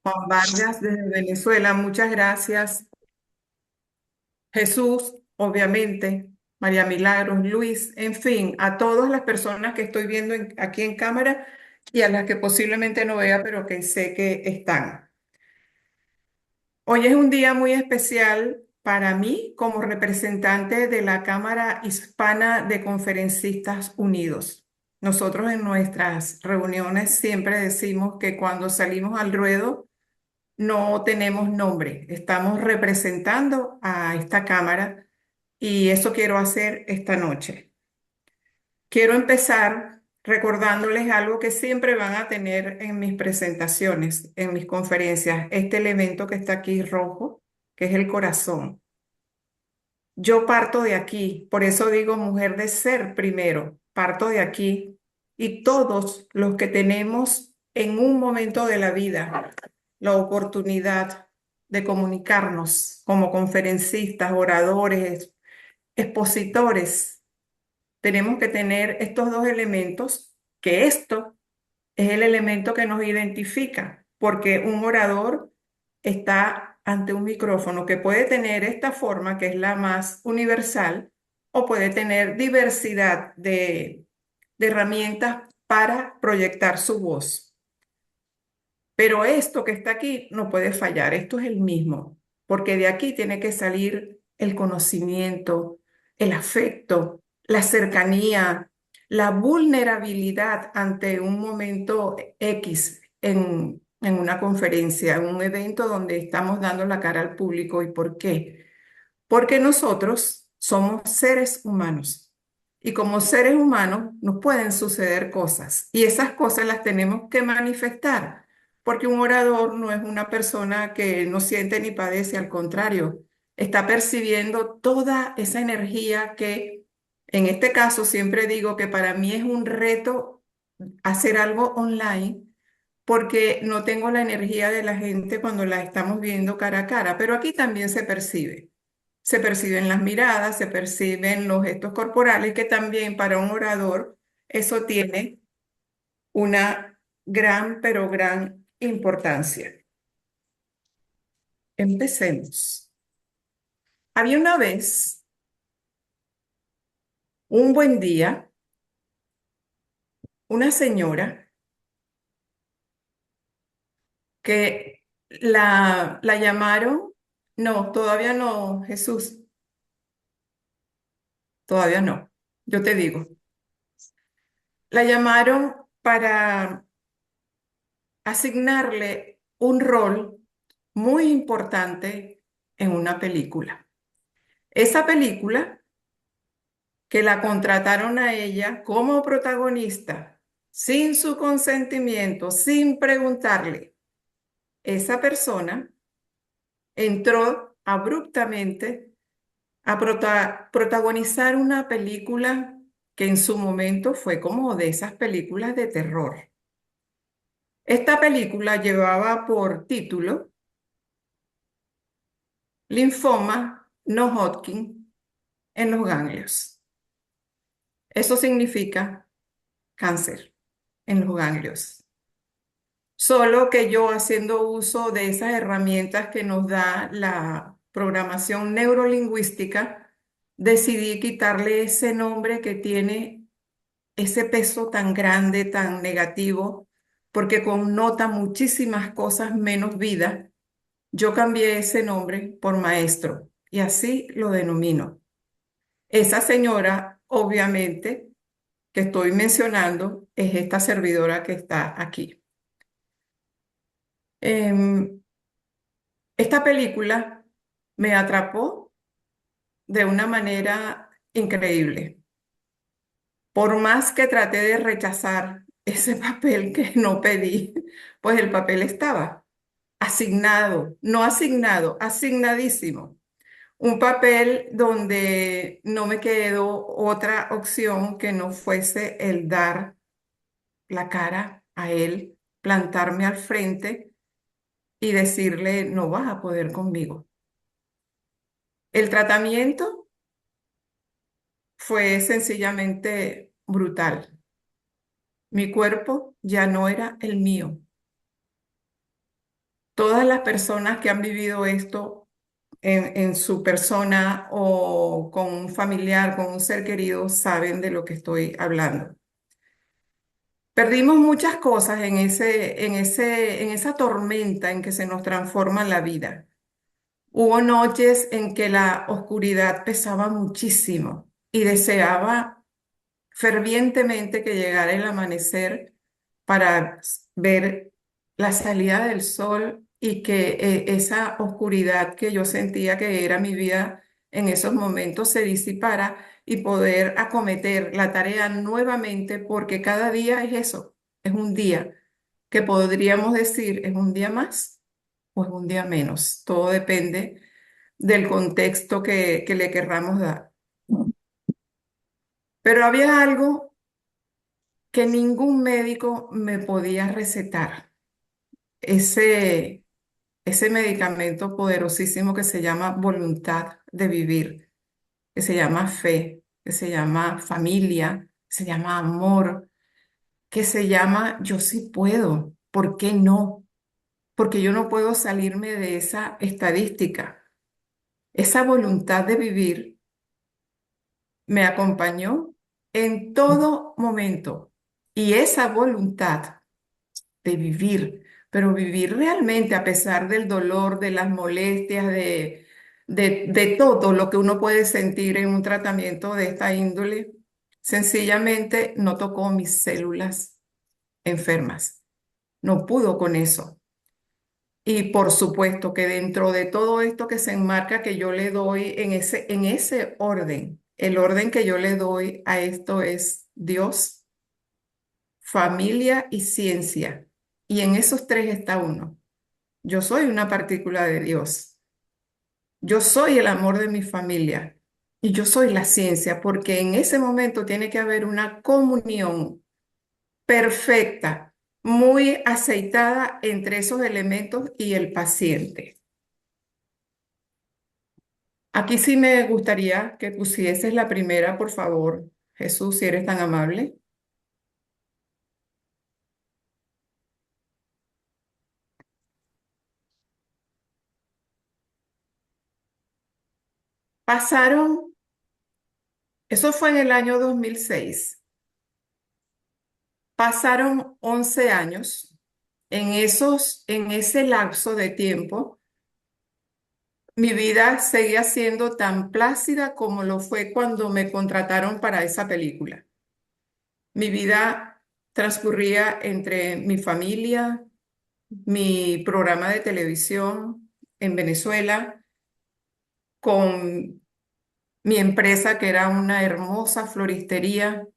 Juan Vargas desde Venezuela, muchas gracias. Jesús, obviamente, María Milagros, Luis, en fin, a todas las personas que estoy viendo aquí en cámara y a las que posiblemente no vea, pero que sé que están. Hoy es un día muy especial para mí como representante de la Cámara Hispana de Conferencistas Unidos. Nosotros en nuestras reuniones siempre decimos que cuando salimos al ruedo, no tenemos nombre, estamos representando a esta Cámara y eso quiero hacer esta noche. Quiero empezar recordándoles algo que siempre van a tener en mis presentaciones, en mis conferencias, este elemento que está aquí rojo, que es el corazón. Yo parto de aquí, por eso digo mujer de ser primero, parto de aquí y todos los que tenemos en un momento de la vida la oportunidad de comunicarnos como conferencistas, oradores, expositores, tenemos que tener estos dos elementos, que esto es el elemento que nos identifica, porque un orador está ante un micrófono que puede tener esta forma, que es la más universal, o puede tener diversidad de herramientas para proyectar su voz. Pero esto que está aquí no puede fallar, esto es el mismo, porque de aquí tiene que salir el conocimiento, el afecto, la cercanía, la vulnerabilidad ante un momento X en una conferencia, en un evento donde estamos dando la cara al público. ¿Y por qué? Porque nosotros somos seres humanos y como seres humanos nos pueden suceder cosas y esas cosas las tenemos que manifestar, porque un orador no es una persona que no siente ni padece, al contrario, está percibiendo toda esa energía que en este caso siempre digo que para mí es un reto hacer algo online porque no tengo la energía de la gente cuando la estamos viendo cara a cara, pero aquí también se percibe. Se perciben las miradas, se perciben los gestos corporales, que también para un orador eso tiene una gran, pero gran importancia. Empecemos. Había una vez, un buen día, una señora que la llamaron, no, todavía no, Jesús, todavía no, yo te digo, la llamaron para asignarle un rol muy importante en una película. Esa película que la contrataron a ella como protagonista, sin su consentimiento, sin preguntarle, esa persona entró abruptamente a protagonizar una película que en su momento fue como de esas películas de terror. Esta película llevaba por título Linfoma no Hodgkin en los ganglios. Eso significa cáncer en los ganglios. Solo que yo haciendo uso de esas herramientas que nos da la programación neurolingüística, decidí quitarle ese nombre que tiene ese peso tan grande, tan negativo, porque connota muchísimas cosas menos vida. Yo cambié ese nombre por maestro y así lo denomino. Esa señora, obviamente, que estoy mencionando, es esta servidora que está aquí. Em, esta película me atrapó de una manera increíble. Por más que traté de rechazar ese papel que no pedí, pues el papel estaba asignado, no asignado, asignadísimo. Un papel donde no me quedó otra opción que no fuese el dar la cara a él, plantarme al frente y decirle, no vas a poder conmigo. El tratamiento fue sencillamente brutal. Mi cuerpo ya no era el mío. Todas las personas que han vivido esto en su persona o con un familiar, con un ser querido, saben de lo que estoy hablando. Perdimos muchas cosas en esa tormenta en que se nos transforma la vida. Hubo noches en que la oscuridad pesaba muchísimo y deseaba fervientemente que llegara el amanecer para ver la salida del sol y que esa oscuridad que yo sentía que era mi vida en esos momentos se disipara y poder acometer la tarea nuevamente, porque cada día es eso, es un día que podríamos decir es un día más o es un día menos. Todo depende del contexto que le querramos dar. Pero había algo que ningún médico me podía recetar. Ese, ese medicamento poderosísimo que se llama voluntad de vivir, que se llama fe, que se llama familia, se llama amor, que se llama yo sí puedo. ¿Por qué no? Porque yo no puedo salirme de esa estadística. Esa voluntad de vivir me acompañó en todo momento. Y esa voluntad de vivir, pero vivir realmente a pesar del dolor, de las molestias, de todo lo que uno puede sentir en un tratamiento de esta índole, sencillamente no tocó mis células enfermas. No pudo con eso. Y por supuesto que dentro de todo esto que se enmarca que yo le doy en ese orden, el orden que yo le doy a esto es Dios, familia y ciencia. Y en esos tres está uno. Yo soy una partícula de Dios. Yo soy el amor de mi familia. Y yo soy la ciencia, porque en ese momento tiene que haber una comunión perfecta, muy aceitada entre esos elementos y el paciente. Aquí sí me gustaría que pusieses la primera, por favor, Jesús, si eres tan amable. Pasaron, eso fue en el año 2006. Pasaron 11 años. En ese lapso de tiempo, mi vida seguía siendo tan plácida como lo fue cuando me contrataron para esa película. Mi vida transcurría entre mi familia, mi programa de televisión en Venezuela, con mi empresa que era una hermosa floristería.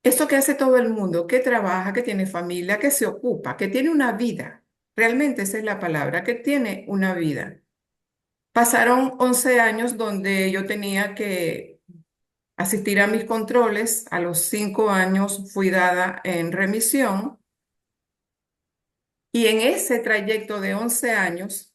Esto que hace todo el mundo, que trabaja, que tiene familia, que se ocupa, que tiene una vida. Realmente esa es la palabra, que tiene una vida. Pasaron 11 años donde yo tenía que asistir a mis controles. A los 5 años fui dada en remisión y en ese trayecto de 11 años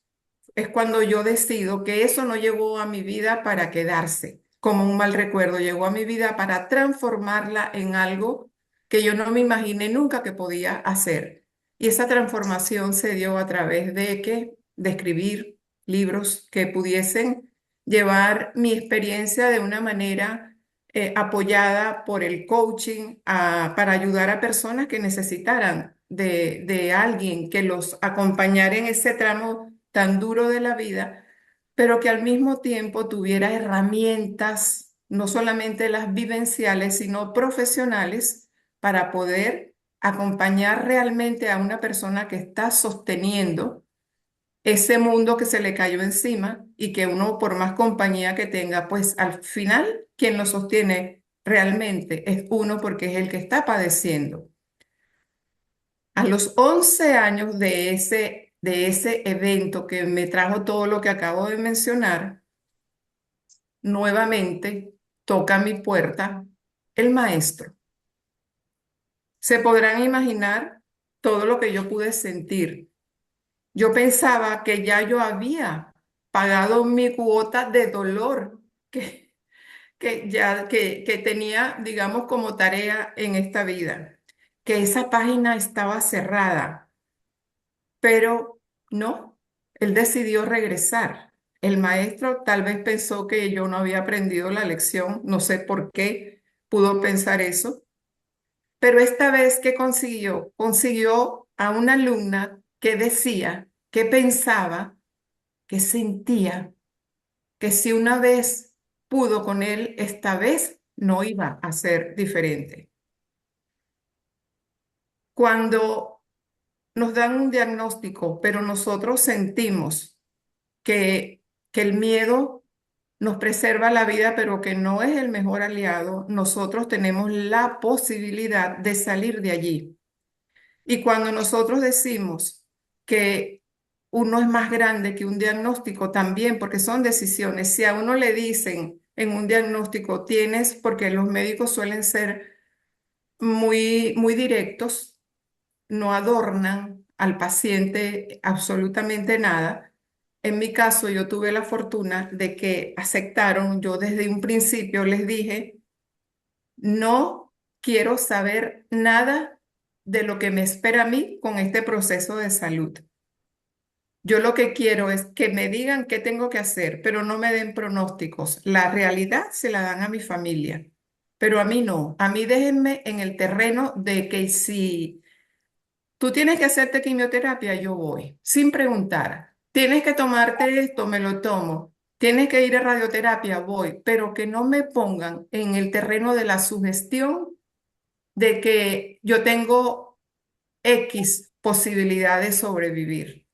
es cuando yo decido que eso no llegó a mi vida para quedarse como un mal recuerdo, llegó a mi vida para transformarla en algo que yo no me imaginé nunca que podía hacer. Y esa transformación se dio a través de escribir libros que pudiesen llevar mi experiencia de una manera apoyada por el coaching para ayudar a personas que necesitaran de alguien que los acompañara en ese tramo tan duro de la vida, pero que al mismo tiempo tuviera herramientas, no solamente las vivenciales, sino profesionales, para poder acompañar realmente a una persona que está sosteniendo ese mundo que se le cayó encima y que uno, por más compañía que tenga, pues al final quien lo sostiene realmente es uno porque es el que está padeciendo. A los 11 años de ese evento que me trajo todo lo que acabo de mencionar, nuevamente toca a mi puerta el maestro. Se podrán imaginar todo lo que yo pude sentir. Yo pensaba que ya yo había pagado mi cuota de dolor que tenía, digamos, como tarea en esta vida, que esa página estaba cerrada, pero No, él decidió regresar. El maestro tal vez pensó que yo no había aprendido la lección, no sé por qué pudo pensar eso, pero esta vez que consiguió, consiguió a una alumna que decía, que pensaba, que sentía que si una vez pudo con él, esta vez no iba a ser diferente. Cuando nos dan un diagnóstico, pero nosotros sentimos que, que el miedo nos preserva la vida, pero que no es el mejor aliado, nosotros tenemos la posibilidad de salir de allí. Y cuando nosotros decimos que uno es más grande que un diagnóstico también, porque son decisiones, si a uno le dicen en un diagnóstico tienes, porque los médicos suelen ser muy directos, no adornan al paciente absolutamente nada. En mi caso, yo tuve la fortuna de que aceptaron, yo desde un principio les dije, no quiero saber nada de lo que me espera a mí con este proceso de salud. Yo lo que quiero es que me digan qué tengo que hacer, pero no me den pronósticos. La realidad se la dan a mi familia, pero a mí no. A mí déjenme en el terreno de que si tú tienes que hacerte quimioterapia, yo voy, sin preguntar. Tienes que tomarte esto, me lo tomo. Tienes que ir a radioterapia, voy, pero que no me pongan en el terreno de la sugestión de que yo tengo X posibilidad de sobrevivir.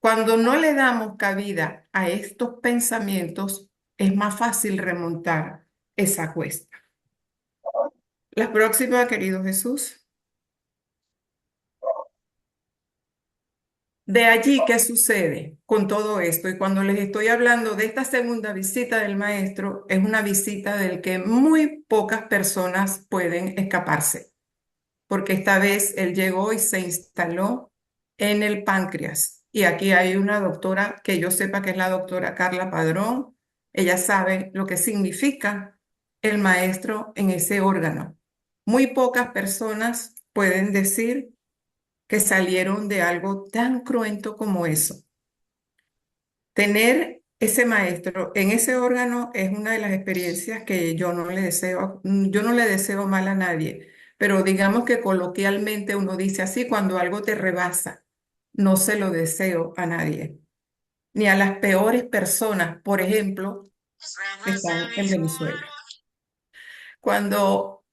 Cuando no le damos cabida a estos pensamientos, es más fácil remontar esa cuesta. La próxima, querido Jesús. De allí, ¿qué sucede con todo esto? Y cuando les estoy hablando de esta segunda visita del maestro, es una visita del que muy pocas personas pueden escaparse, porque esta vez él llegó y se instaló en el páncreas. Y aquí hay una doctora que yo sepa que es la doctora Carla Padrón. Ella sabe lo que significa el maestro en ese órgano. Muy pocas personas pueden decir que salieron de algo tan cruento como eso. Tener ese maestro en ese órgano es una de las experiencias que yo no le deseo mal a nadie, pero digamos que coloquialmente uno dice así, cuando algo te rebasa, no se lo deseo a nadie, ni a las peores personas, por ejemplo, que están en Venezuela. Cuando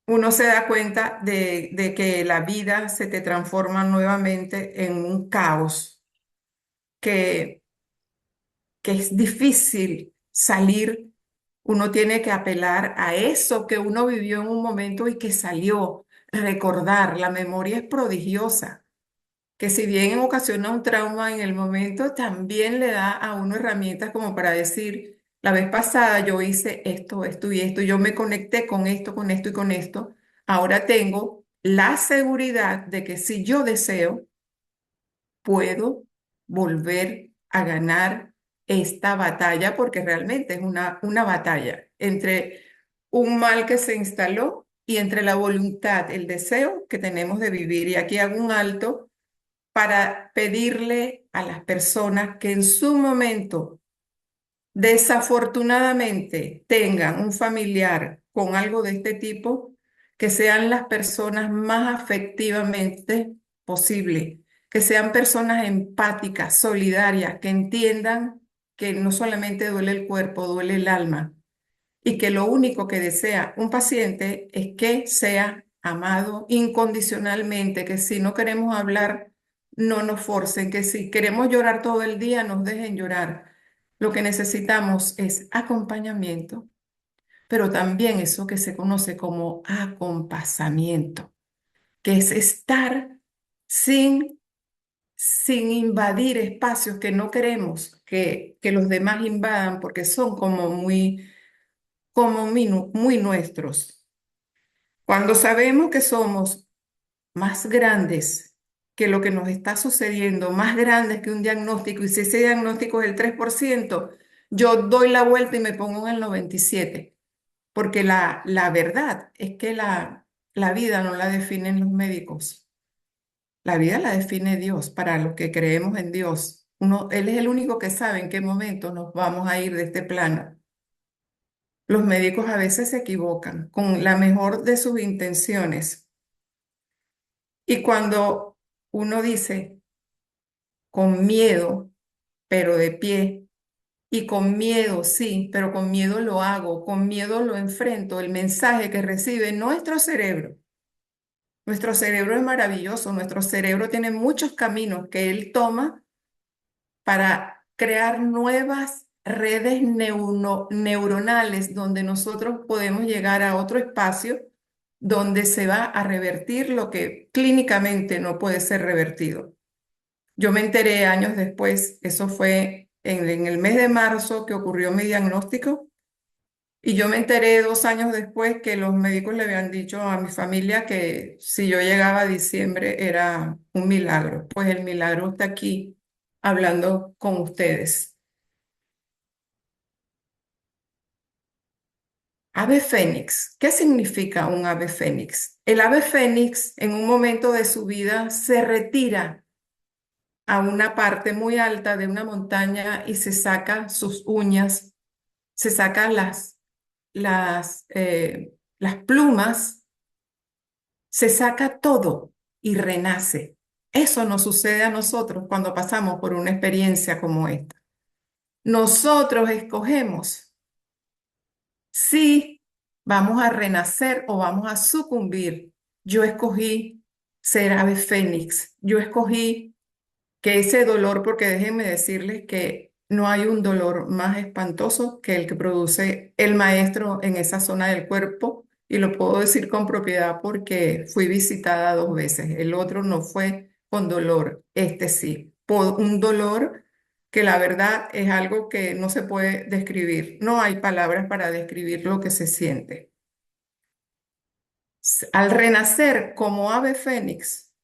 uno se da cuenta de que la vida se te transforma nuevamente en un caos, que es difícil salir, uno tiene que apelar a eso que uno vivió en un momento y que salió. Recordar, la memoria es prodigiosa, que si bien ocasiona un trauma en el momento, también le da a uno herramientas como para decir, la vez pasada yo hice esto, esto y esto, yo me conecté con esto, con esto y con esto. Ahora tengo la seguridad de que si yo deseo, puedo volver a ganar esta batalla, porque realmente es una batalla entre un mal que se instaló y entre la voluntad, el deseo que tenemos de vivir. Y aquí hago un alto para pedirle a las personas que en su momento desafortunadamente tengan un familiar con algo de este tipo, que sean las personas más afectivamente posible, que sean personas empáticas, solidarias, que entiendan que no solamente duele el cuerpo, duele el alma, y que lo único que desea un paciente es que sea amado incondicionalmente, que si no queremos hablar, no nos forcen, que si queremos llorar todo el día, nos dejen llorar. Lo que necesitamos es acompañamiento, pero también eso que se conoce como acompasamiento, que es estar sin, sin invadir espacios que no queremos que los demás invadan porque son como muy nuestros. Cuando sabemos que somos más grandes que lo que nos está sucediendo, más grandes que un diagnóstico, y si ese diagnóstico es el 3%, yo doy la vuelta y me pongo en el 97%, porque la verdad es que la vida no la definen los médicos. La vida la define Dios para los que creemos en Dios. Él es el único que sabe en qué momento nos vamos a ir de este plano. Los médicos a veces se equivocan con la mejor de sus intenciones. Y cuando uno dice con miedo, pero de pie, y con miedo, sí, pero con miedo lo hago, con miedo lo enfrento, el mensaje que recibe nuestro cerebro. Nuestro cerebro es maravilloso, nuestro cerebro tiene muchos caminos que él toma para crear nuevas redes neuronales donde nosotros podemos llegar a otro espacio donde se va a revertir lo que clínicamente no puede ser revertido. Yo me enteré años después, eso fue en el mes de marzo que ocurrió mi diagnóstico, y yo me enteré 2 años después que los médicos le habían dicho a mi familia que si yo llegaba a diciembre era un milagro. Pues el milagro está aquí hablando con ustedes. Ave fénix. ¿Qué significa un ave fénix? El ave fénix en un momento de su vida se retira a una parte muy alta de una montaña y se saca sus uñas, se saca las plumas, se saca todo y renace. Eso nos sucede a nosotros cuando pasamos por una experiencia como esta. Nosotros escogemos si vamos a renacer o vamos a sucumbir. Yo escogí ser ave fénix. Yo escogí que ese dolor, porque déjenme decirles que no hay un dolor más espantoso que el que produce el maestro en esa zona del cuerpo, y lo puedo decir con propiedad porque fui visitada 2 veces. El otro no fue con dolor, este sí, por un dolor que la verdad es algo que no se puede describir. No hay palabras para describir lo que se siente. Al renacer como ave fénix,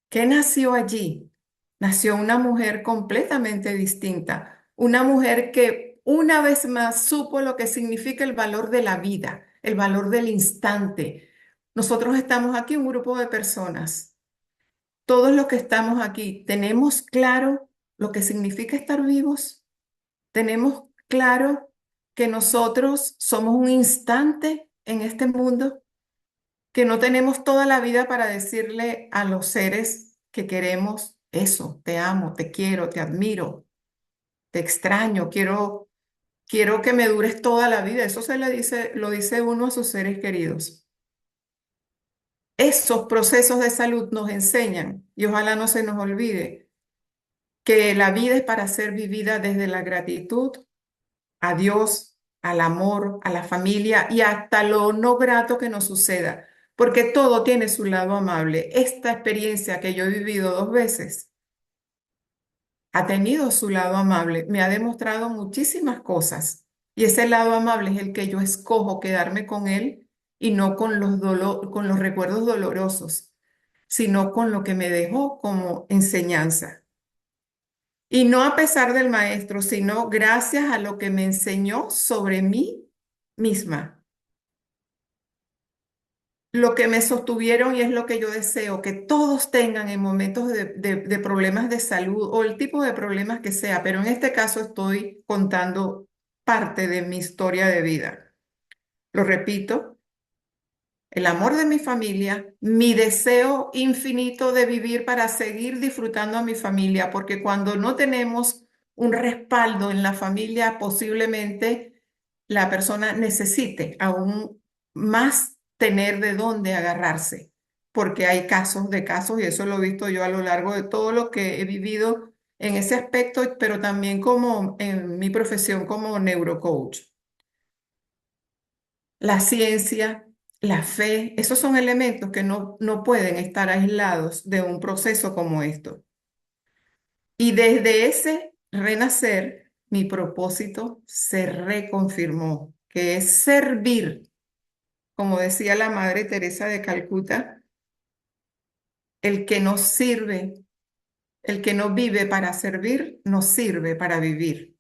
¿qué nació allí? Nació una mujer completamente distinta, una mujer que una vez más supo lo que significa el valor de la vida, el valor del instante. Nosotros estamos aquí, un grupo de personas, todos los que estamos aquí, ¿tenemos claro lo que significa estar vivos? ¿Tenemos claro que nosotros somos un instante en este mundo? Que no tenemos toda la vida para decirle a los seres que queremos eso, te amo, te quiero, te admiro, te extraño, quiero que me dures toda la vida. Eso se le dice, lo dice uno a sus seres queridos. Esos procesos de salud nos enseñan, y ojalá no se nos olvide, que la vida es para ser vivida desde la gratitud a Dios, al amor, a la familia y hasta lo no grato que nos suceda, porque todo tiene su lado amable. Esta experiencia que yo he vivido 2 veces ha tenido su lado amable, me ha demostrado muchísimas cosas, y ese lado amable es el que yo escojo quedarme con él y no con con los recuerdos dolorosos, sino con lo que me dejó como enseñanza. Y no a pesar del maestro, sino gracias a lo que me enseñó sobre mí misma. Lo que me sostuvieron, y es lo que yo deseo que todos tengan en momentos de problemas de salud o el tipo de problemas que sea, pero en este caso estoy contando parte de mi historia de vida. Lo repito, el amor de mi familia, mi deseo infinito de vivir para seguir disfrutando a mi familia, porque cuando no tenemos un respaldo en la familia, posiblemente la persona necesite aún más tener de dónde agarrarse, porque hay casos de casos, y eso lo he visto yo a lo largo de todo lo que he vivido en ese aspecto, pero también como en mi profesión como neurocoach. La ciencia, la fe, esos son elementos que no pueden estar aislados de un proceso como esto. Y desde ese renacer, mi propósito se reconfirmó, que es servir, como decía la Madre Teresa de Calcuta, el que nos sirve, el que no vive para servir, nos sirve para vivir.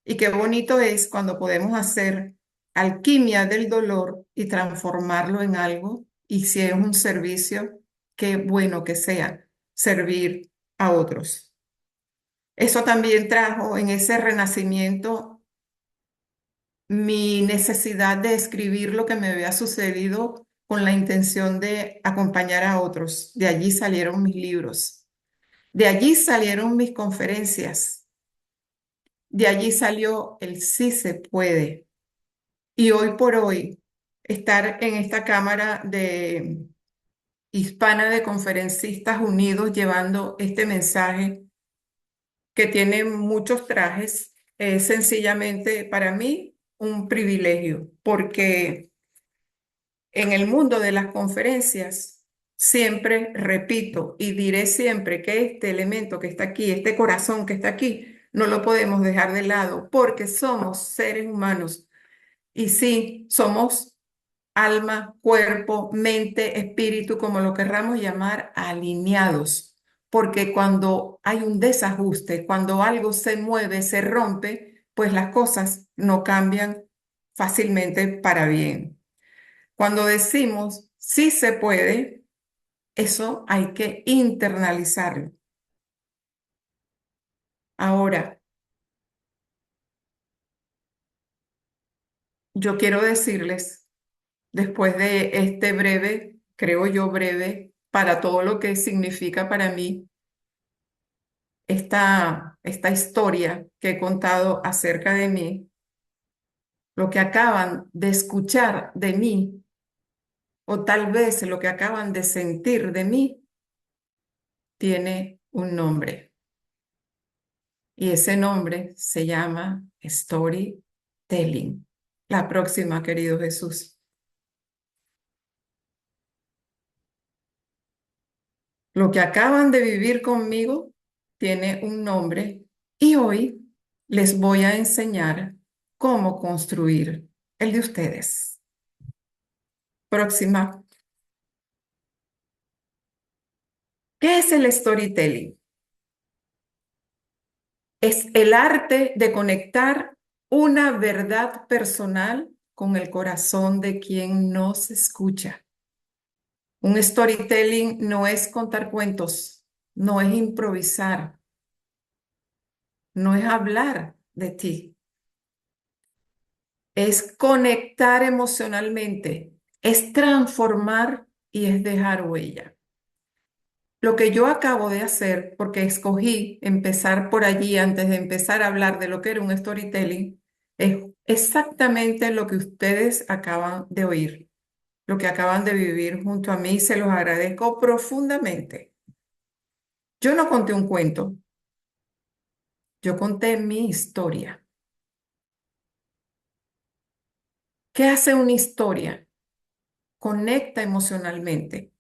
Y qué bonito es cuando podemos hacer alquimia del dolor y transformarlo en algo. Y si es un servicio, qué bueno que sea. servir a otros. Eso también trajo en ese renacimiento mi necesidad de escribir lo que me había sucedido con la intención de acompañar a otros. De allí salieron mis libros, de allí salieron mis conferencias, de allí salió el sí se puede. Y hoy por hoy, estar en esta cámara de hispana de conferencistas unidos llevando este mensaje que tiene muchos trajes, es sencillamente para mí un privilegio, porque en el mundo de las conferencias siempre repito y diré siempre que este elemento que está aquí, este corazón que está aquí, no lo podemos dejar de lado porque somos seres humanos y sí, somos alma, cuerpo, mente, espíritu, como lo querramos llamar, alineados. Porque cuando hay un desajuste, cuando algo se mueve, se rompe, pues las cosas no cambian fácilmente para bien. Cuando decimos sí se puede, eso hay que internalizarlo. Ahora, yo quiero decirles, después de este breve, creo yo breve, para todo lo que significa para mí esta historia que he contado acerca de mí, lo que acaban de escuchar de mí, o tal vez lo que acaban de sentir de mí, tiene un nombre. Y ese nombre se llama storytelling. La próxima, querido Jesús. Lo que acaban de vivir conmigo tiene un nombre y hoy les voy a enseñar cómo construir el de ustedes. Próxima. ¿Qué es el storytelling? Es el arte de conectar una verdad personal con el corazón de quien nos escucha. Un storytelling no es contar cuentos, no es improvisar, no es hablar de ti, es conectar emocionalmente, es transformar y es dejar huella. Lo que yo acabo de hacer, porque escogí empezar por allí antes de empezar a hablar de lo que era un storytelling, es exactamente lo que ustedes acaban de oír, lo que acaban de vivir junto a mí, se los agradezco profundamente. Yo no conté un cuento, yo conté mi historia. ¿Qué hace una historia? Conecta emocionalmente.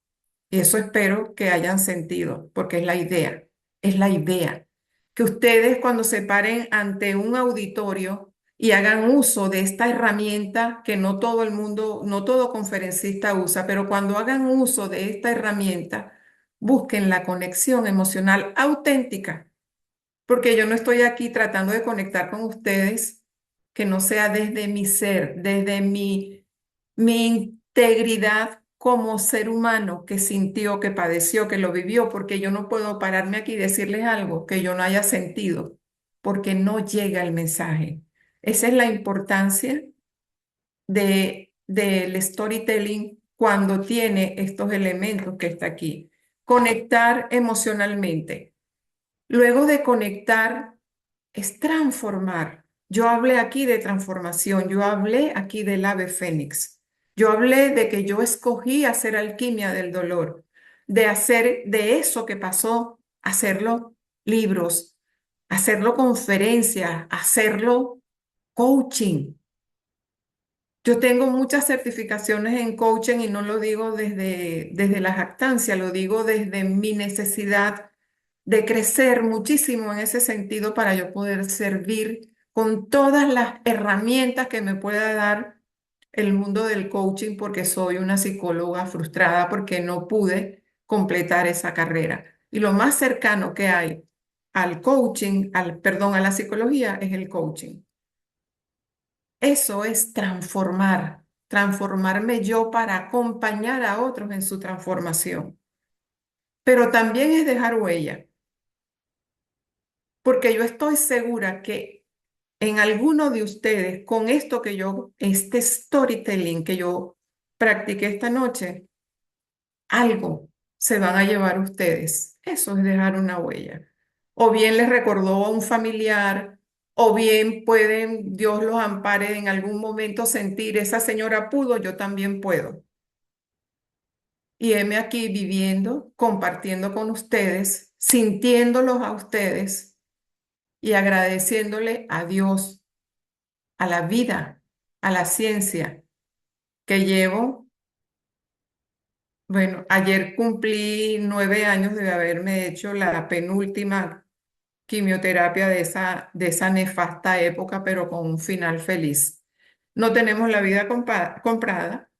Y eso espero que hayan sentido, porque es la idea. Que ustedes cuando se paren ante un auditorio y hagan uso de esta herramienta que no todo el mundo, no todo conferencista usa, pero cuando hagan uso de esta herramienta, busquen la conexión emocional auténtica, porque yo no estoy aquí tratando de conectar con ustedes que no sea desde mi ser, desde mi integridad como ser humano que sintió, que padeció, que lo vivió, porque yo no puedo pararme aquí y decirles algo que yo no haya sentido, porque no llega el mensaje. Esa es la importancia del storytelling cuando tiene estos elementos que está aquí. Conectar emocionalmente. Luego de conectar es transformar. Yo hablé aquí de transformación, yo hablé aquí del ave fénix, yo hablé de que yo escogí hacer alquimia del dolor, de hacer de eso que pasó, hacerlo libros, hacerlo conferencias, hacerlo coaching. Yo tengo muchas certificaciones en coaching y no lo digo desde la jactancia, lo digo desde mi necesidad de crecer muchísimo en ese sentido para yo poder servir con todas las herramientas que me pueda dar el mundo del coaching porque soy una psicóloga frustrada porque no pude completar esa carrera. Y lo más cercano que hay al coaching, perdón, a la psicología es el coaching. Eso es transformar, transformarme yo para acompañar a otros en su transformación. pero también es dejar huella, porque yo estoy segura que en alguno de ustedes, con esto que yo, este storytelling que yo practiqué esta noche, algo se van a llevar ustedes. Eso es dejar una huella. O bien les recordó a un familiar, o bien pueden, Dios los ampare en algún momento sentir, esa señora pudo, yo también puedo. Y heme aquí viviendo, compartiendo con ustedes, sintiéndolos a ustedes y agradeciéndole a Dios, a la vida, a la ciencia que llevo. Bueno, ayer cumplí 9 años de haberme hecho la penúltima quimioterapia de esa nefasta época, pero con un final feliz. No tenemos la vida comprada,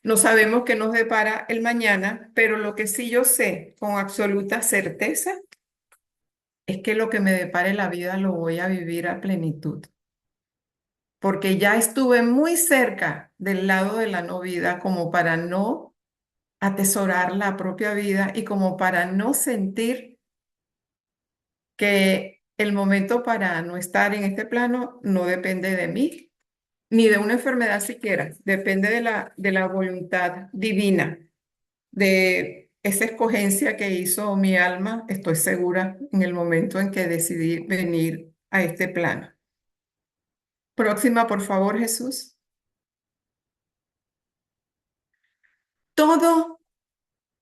no sabemos qué nos depara el mañana, pero lo que sí yo sé con absoluta certeza es que lo que me depare la vida lo voy a vivir a plenitud, porque ya estuve muy cerca del lado de la no vida como para no atesorar la propia vida y como para no sentir que el momento para no estar en este plano no depende de mí, ni de una enfermedad siquiera, depende de la voluntad divina, de esa escogencia que hizo mi alma, estoy segura, en el momento en que decidí venir a este plano. Próxima, por favor, Jesús. Todo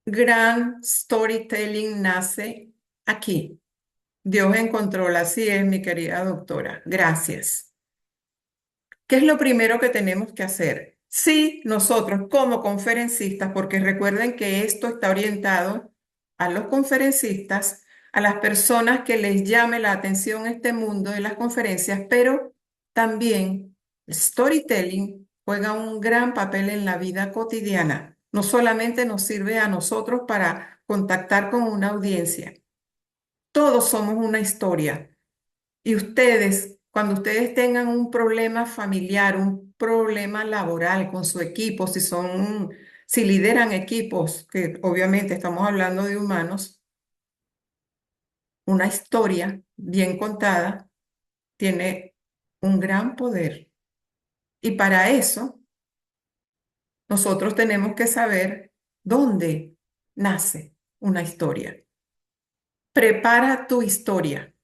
gran storytelling nace aquí. Dios en control, así es, mi querida doctora. Gracias. ¿Qué es lo primero que tenemos que hacer? Sí, nosotros como conferencistas, porque recuerden que esto está orientado a los conferencistas, a las personas que les llame la atención este mundo de las conferencias, pero también el storytelling juega un gran papel en la vida cotidiana. No solamente nos sirve a nosotros para contactar con una audiencia, todos somos una historia. Y ustedes, cuando ustedes tengan un problema familiar, un problema laboral con su equipo, si lideran equipos, que obviamente estamos hablando de humanos, una historia bien contada tiene un gran poder. Y para eso, nosotros tenemos que saber dónde nace una historia. Prepara tu historia.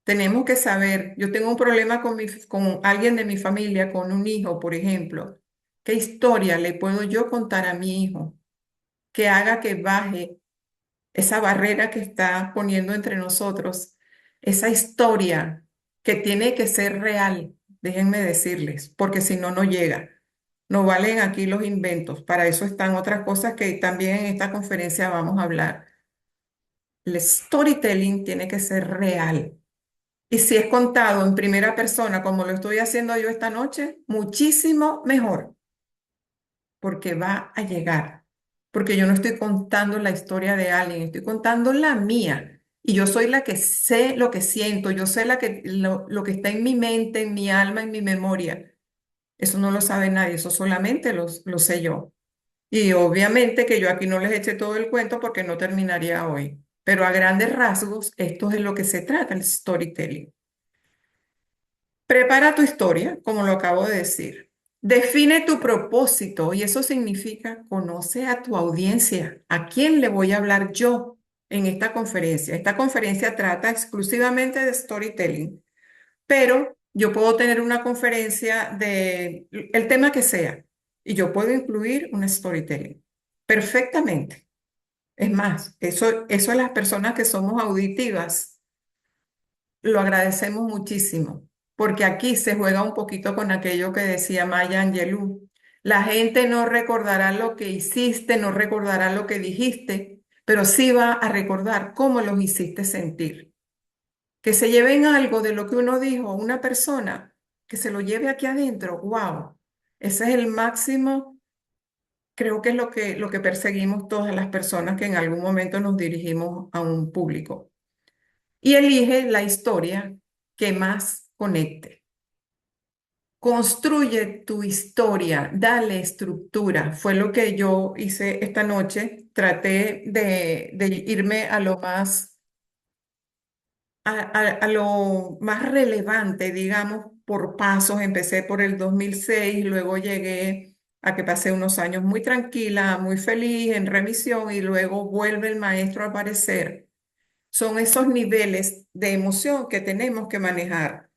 Tenemos que saber, yo tengo un problema con alguien de mi familia, con un hijo, por ejemplo. ¿Qué historia le puedo yo contar a mi hijo que haga que baje esa barrera que está poniendo entre nosotros? Esa historia que tiene que ser real, déjenme decirles, porque si no, no llega. No valen aquí los inventos. Para eso están otras cosas que también en esta conferencia vamos a hablar. El storytelling tiene que ser real. Y si es contado en primera persona, como lo estoy haciendo yo esta noche, muchísimo mejor, porque va a llegar. Porque yo no estoy contando la historia de alguien, estoy contando la mía. Y yo soy la que sé lo que siento, yo sé lo que está en mi mente, en mi alma, en mi memoria. Eso no lo sabe nadie, eso solamente lo sé yo. Y obviamente que yo aquí no les eché todo el cuento porque no terminaría hoy. Pero a grandes rasgos, esto es de lo que se trata el storytelling. Prepara tu historia, como lo acabo de decir. Define tu propósito y eso significa conoce a tu audiencia. ¿A quién le voy a hablar yo en esta conferencia? Esta conferencia trata exclusivamente de storytelling, pero yo puedo tener una conferencia de el tema que sea y yo puedo incluir un storytelling perfectamente. Es más, eso a las personas que somos auditivas lo agradecemos muchísimo, porque aquí se juega un poquito con aquello que decía Maya Angelou. La gente no recordará lo que hiciste, no recordará lo que dijiste, pero sí va a recordar cómo los hiciste sentir. Que se lleven algo de lo que uno dijo, una persona, que se lo lleve aquí adentro. ¡Wow! Ese es el máximo, creo que es lo que perseguimos todas las personas que en algún momento nos dirigimos a un público. Y elige la historia que más conecte. Construye tu historia, dale estructura. Fue lo que yo hice esta noche. Traté de irme a lo más, a lo más relevante, digamos, por pasos. Empecé por el 2006, luego llegué a que pasé unos años muy tranquila, muy feliz, en remisión, y luego vuelve el maestro a aparecer. Son esos niveles de emoción que tenemos que manejar.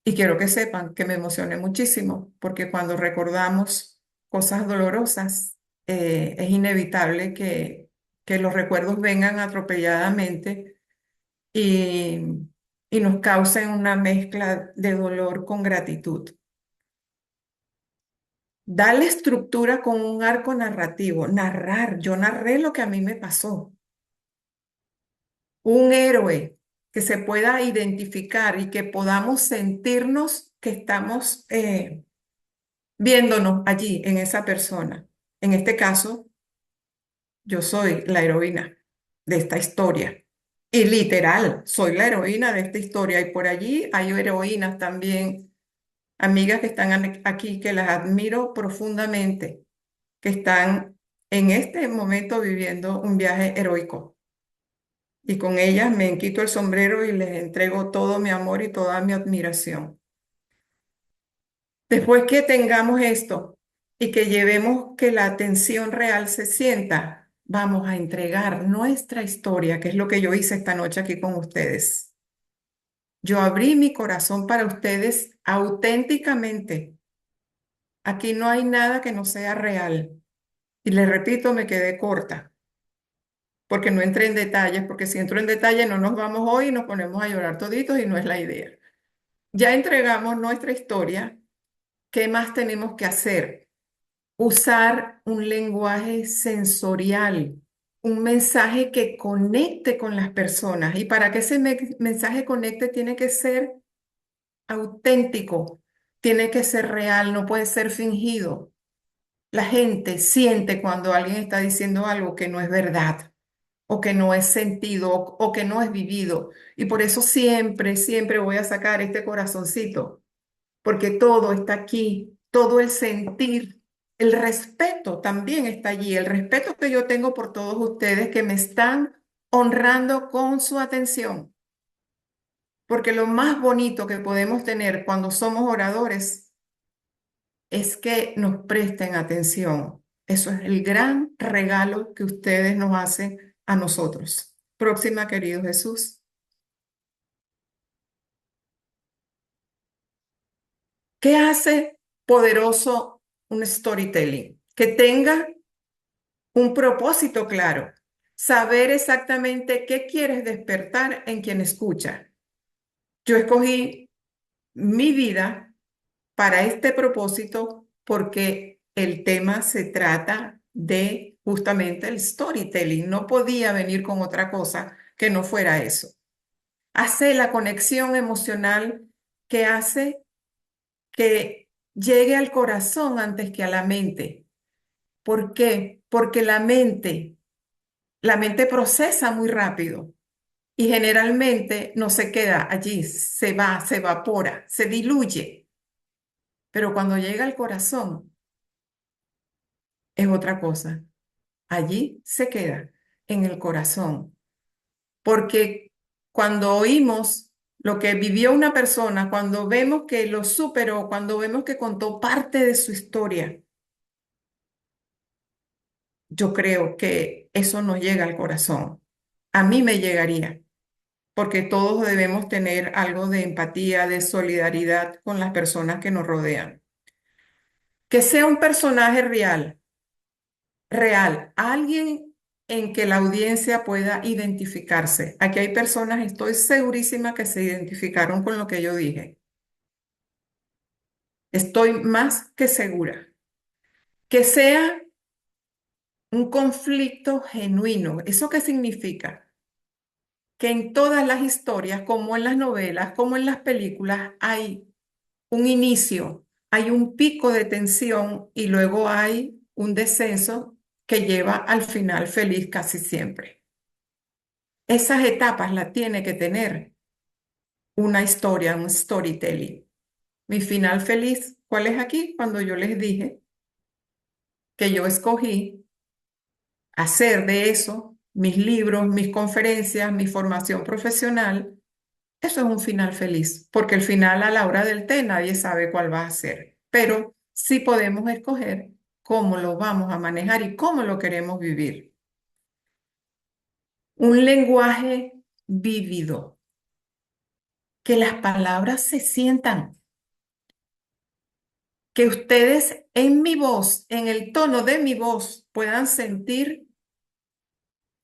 Y quiero que sepan que me emocioné muchísimo, porque cuando recordamos cosas dolorosas, es inevitable que los recuerdos vengan atropelladamente y, y nos causen una mezcla de dolor con gratitud. Dale estructura con un arco narrativo, narrar. Yo narré lo que a mí me pasó. Un héroe que se pueda identificar y que podamos sentirnos que estamos viéndonos allí en esa persona. En este caso, yo soy la heroína de esta historia. Y literal, soy la heroína de esta historia. Y por allí hay heroínas también, amigas que están aquí, que las admiro profundamente, que están en este momento viviendo un viaje heroico. Y con ellas me quito el sombrero y les entrego todo mi amor y toda mi admiración. Después que tengamos esto y que llevemos que la atención real se sienta, vamos a entregar nuestra historia, que es lo que yo hice esta noche aquí con ustedes. Yo abrí mi corazón para ustedes auténticamente. Aquí no hay nada que no sea real. Y les repito, me quedé corta, porque no entré en detalles, porque si entro en detalle no nos vamos hoy y nos ponemos a llorar toditos y no es la idea. Ya entregamos nuestra historia. ¿Qué más tenemos que hacer? Usar un lenguaje sensorial, un mensaje que conecte con las personas. Y para que ese mensaje conecte tiene que ser auténtico, tiene que ser real, no puede ser fingido. La gente siente cuando alguien está diciendo algo que no es verdad o que no es sentido o que no es vivido. Y por eso siempre, siempre voy a sacar este corazoncito porque todo está aquí, todo el sentir, el respeto también está allí, el respeto que yo tengo por todos ustedes que me están honrando con su atención, porque lo más bonito que podemos tener cuando somos oradores es que nos presten atención. Eso es el gran regalo que ustedes nos hacen a nosotros. Próxima, querido Jesús. ¿Qué hace poderoso un storytelling? Que tenga un propósito claro, saber exactamente qué quieres despertar en quien escucha. Yo escogí mi vida para este propósito porque el tema se trata de justamente el storytelling. No podía venir con otra cosa que no fuera eso. Hace la conexión emocional que hace que llegue al corazón antes que a la mente. ¿Por qué? Porque la mente procesa muy rápido y generalmente no se queda allí, se va, se evapora, se diluye. Pero cuando llega al corazón es otra cosa. Allí se queda, en el corazón. Porque cuando oímos lo que vivió una persona, cuando vemos que lo superó, cuando vemos que contó parte de su historia, yo creo que eso nos llega al corazón. A mí me llegaría. Porque todos debemos tener algo de empatía, de solidaridad con las personas que nos rodean. Que sea un personaje real, real, alguien en que la audiencia pueda identificarse. Aquí hay personas, estoy segurísima que se identificaron con lo que yo dije. Estoy más que segura. Que sea un conflicto genuino. ¿Eso qué significa? Que en todas las historias, como en las novelas, como en las películas, hay un inicio, hay un pico de tensión y luego hay un descenso que lleva al final feliz casi siempre. Esas etapas las tiene que tener una historia, un storytelling. Mi final feliz, ¿cuál es aquí? Cuando yo les dije que yo escogí hacer de eso mis libros, mis conferencias, mi formación profesional. Eso es un final feliz, porque el final a la hora del té nadie sabe cuál va a ser, pero sí podemos escoger cómo lo vamos a manejar y cómo lo queremos vivir. Un lenguaje vívido, que las palabras se sientan, que ustedes en mi voz, en el tono de mi voz, puedan sentir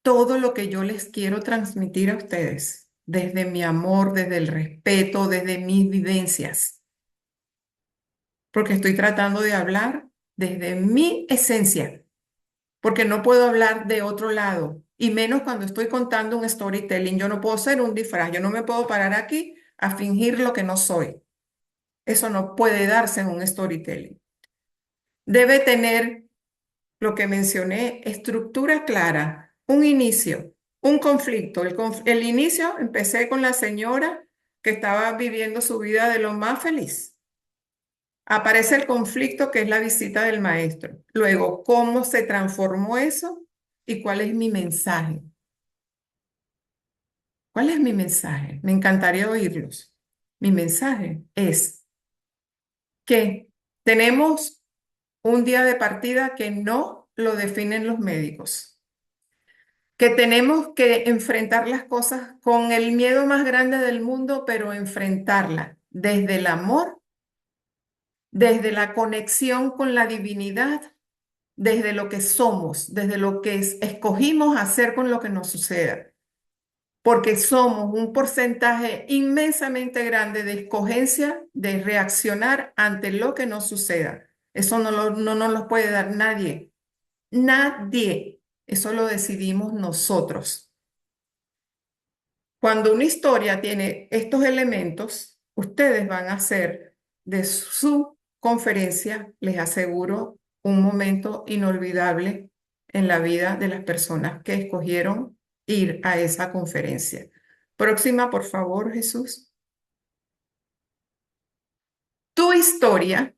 todo lo que yo les quiero transmitir a ustedes, desde mi amor, desde el respeto, desde mis vivencias, porque estoy tratando de hablar desde mi esencia, porque no puedo hablar de otro lado, y menos cuando estoy contando un storytelling. Yo no puedo ser un disfraz, yo no me puedo parar aquí a fingir lo que no soy. Eso no puede darse en un storytelling. Debe tener lo que mencioné, estructura clara, un inicio, un conflicto. El inicio, empecé con la señora que estaba viviendo su vida de lo más feliz. Aparece el conflicto, que es la visita del maestro. Luego, ¿cómo se transformó eso? ¿Y cuál es mi mensaje? ¿Cuál es mi mensaje? Me encantaría oírlos. Mi mensaje es que tenemos un día de partida que no lo definen los médicos, que tenemos que enfrentar las cosas con el miedo más grande del mundo, pero enfrentarla desde el amor, desde la conexión con la divinidad, desde lo que somos, desde lo que escogimos hacer con lo que nos suceda, porque somos un porcentaje inmensamente grande de escogencia, de reaccionar ante lo que nos suceda. Eso no nos lo puede dar nadie, nadie. Eso lo decidimos nosotros. Cuando una historia tiene estos elementos, ustedes van a hacer de su conferencia, les aseguro, un momento inolvidable en la vida de las personas que escogieron ir a esa conferencia. Próxima, por favor, Jesús. Tu historia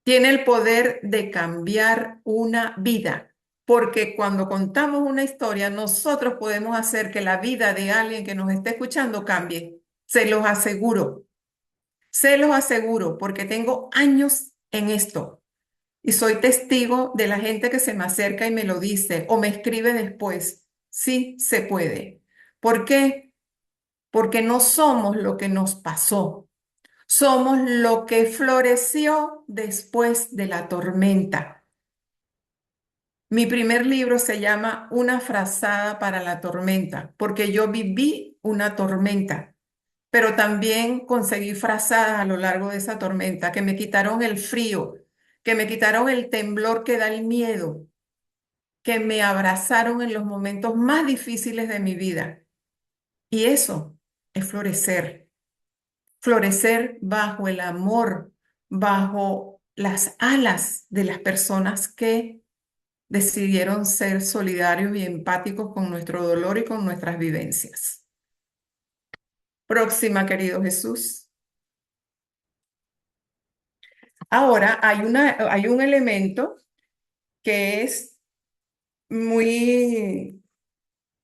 tiene el poder de cambiar una vida, porque cuando contamos una historia, nosotros podemos hacer que la vida de alguien que nos esté escuchando cambie. Se los aseguro, porque tengo años en esto y soy testigo de la gente que se me acerca y me lo dice o me escribe después. Sí, se puede. ¿Por qué? Porque no somos lo que nos pasó. Somos lo que floreció después de la tormenta. Mi primer libro se llama Una frazada para la tormenta, porque yo viví una tormenta, pero también conseguí frazadas a lo largo de esa tormenta que me quitaron el frío, que me quitaron el temblor que da el miedo, que me abrazaron en los momentos más difíciles de mi vida. Y eso es florecer. Florecer bajo el amor, bajo las alas de las personas que decidieron ser solidarios y empáticos con nuestro dolor y con nuestras vivencias. Próxima, querido Jesús. Ahora hay un elemento que es muy,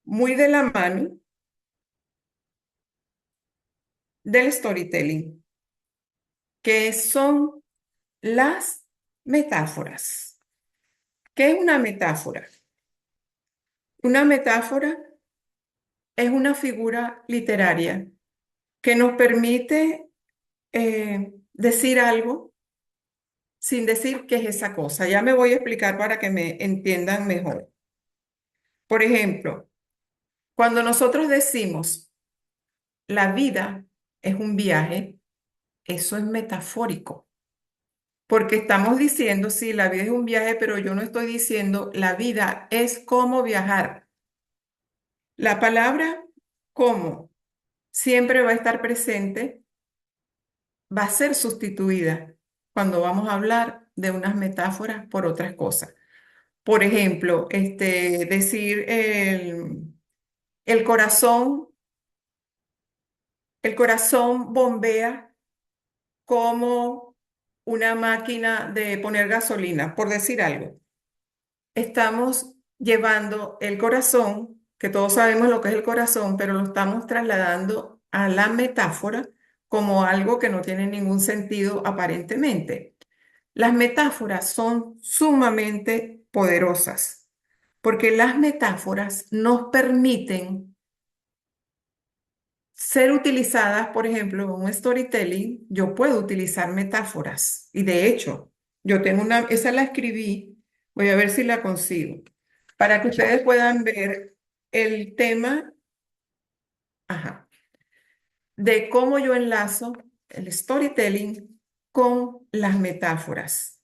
muy de la mano del storytelling, que son las metáforas. ¿Qué es una metáfora? Una metáfora es una figura literaria que nos permite decir algo sin decir qué es esa cosa. Ya me voy a explicar para que me entiendan mejor. Por ejemplo, cuando nosotros decimos la vida es un viaje, eso es metafórico, porque estamos diciendo, sí, la vida es un viaje, pero yo no estoy diciendo la vida es como viajar. La palabra como siempre va a estar presente, va a ser sustituida cuando vamos a hablar de unas metáforas por otras cosas. Por ejemplo, decir el corazón, el corazón bombea como una máquina de poner gasolina, por decir algo. Estamos llevando el corazón, que todos sabemos lo que es el corazón, pero lo estamos trasladando a la metáfora como algo que no tiene ningún sentido aparentemente. Las metáforas son sumamente poderosas porque las metáforas nos permiten ser utilizadas, por ejemplo, en un storytelling, yo puedo utilizar metáforas y de hecho, yo tengo una, esa la escribí, voy a ver si la consigo, para que ustedes puedan ver el tema, ajá, de cómo yo enlazo el storytelling con las metáforas.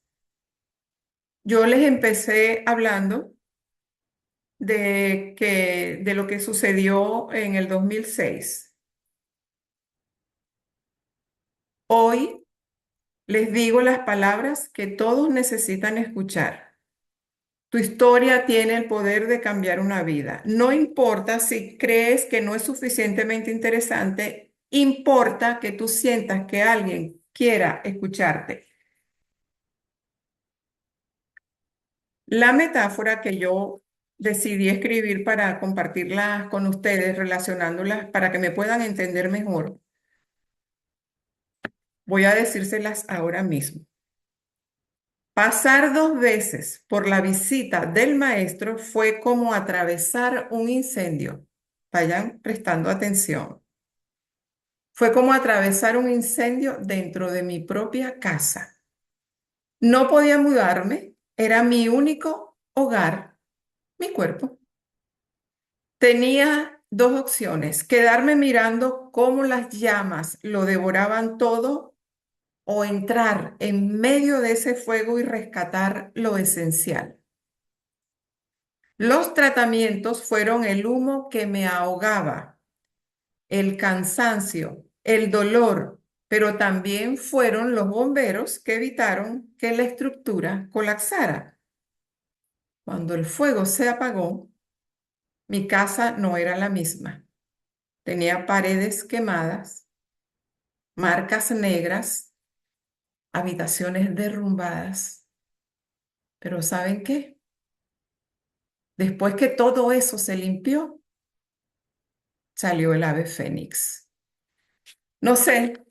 Yo les empecé hablando de lo que sucedió en el 2006. Hoy les digo las palabras que todos necesitan escuchar. Tu historia tiene el poder de cambiar una vida. No importa si crees que no es suficientemente interesante, importa que tú sientas que alguien quiera escucharte. La metáfora que yo decidí escribir para compartirlas con ustedes, relacionándolas para que me puedan entender mejor, voy a decírselas ahora mismo. Pasar 2 veces por la visita del maestro fue como atravesar un incendio. Vayan prestando atención. Fue como atravesar un incendio dentro de mi propia casa. No podía mudarme, era mi único hogar, mi cuerpo. Tenía dos opciones, quedarme mirando cómo las llamas lo devoraban todo o entrar en medio de ese fuego y rescatar lo esencial. Los tratamientos fueron el humo que me ahogaba, el cansancio, el dolor, pero también fueron los bomberos que evitaron que la estructura colapsara. Cuando el fuego se apagó, mi casa no era la misma. Tenía paredes quemadas, marcas negras, habitaciones derrumbadas. Pero ¿saben qué? Después que todo eso se limpió, salió el ave fénix. No sé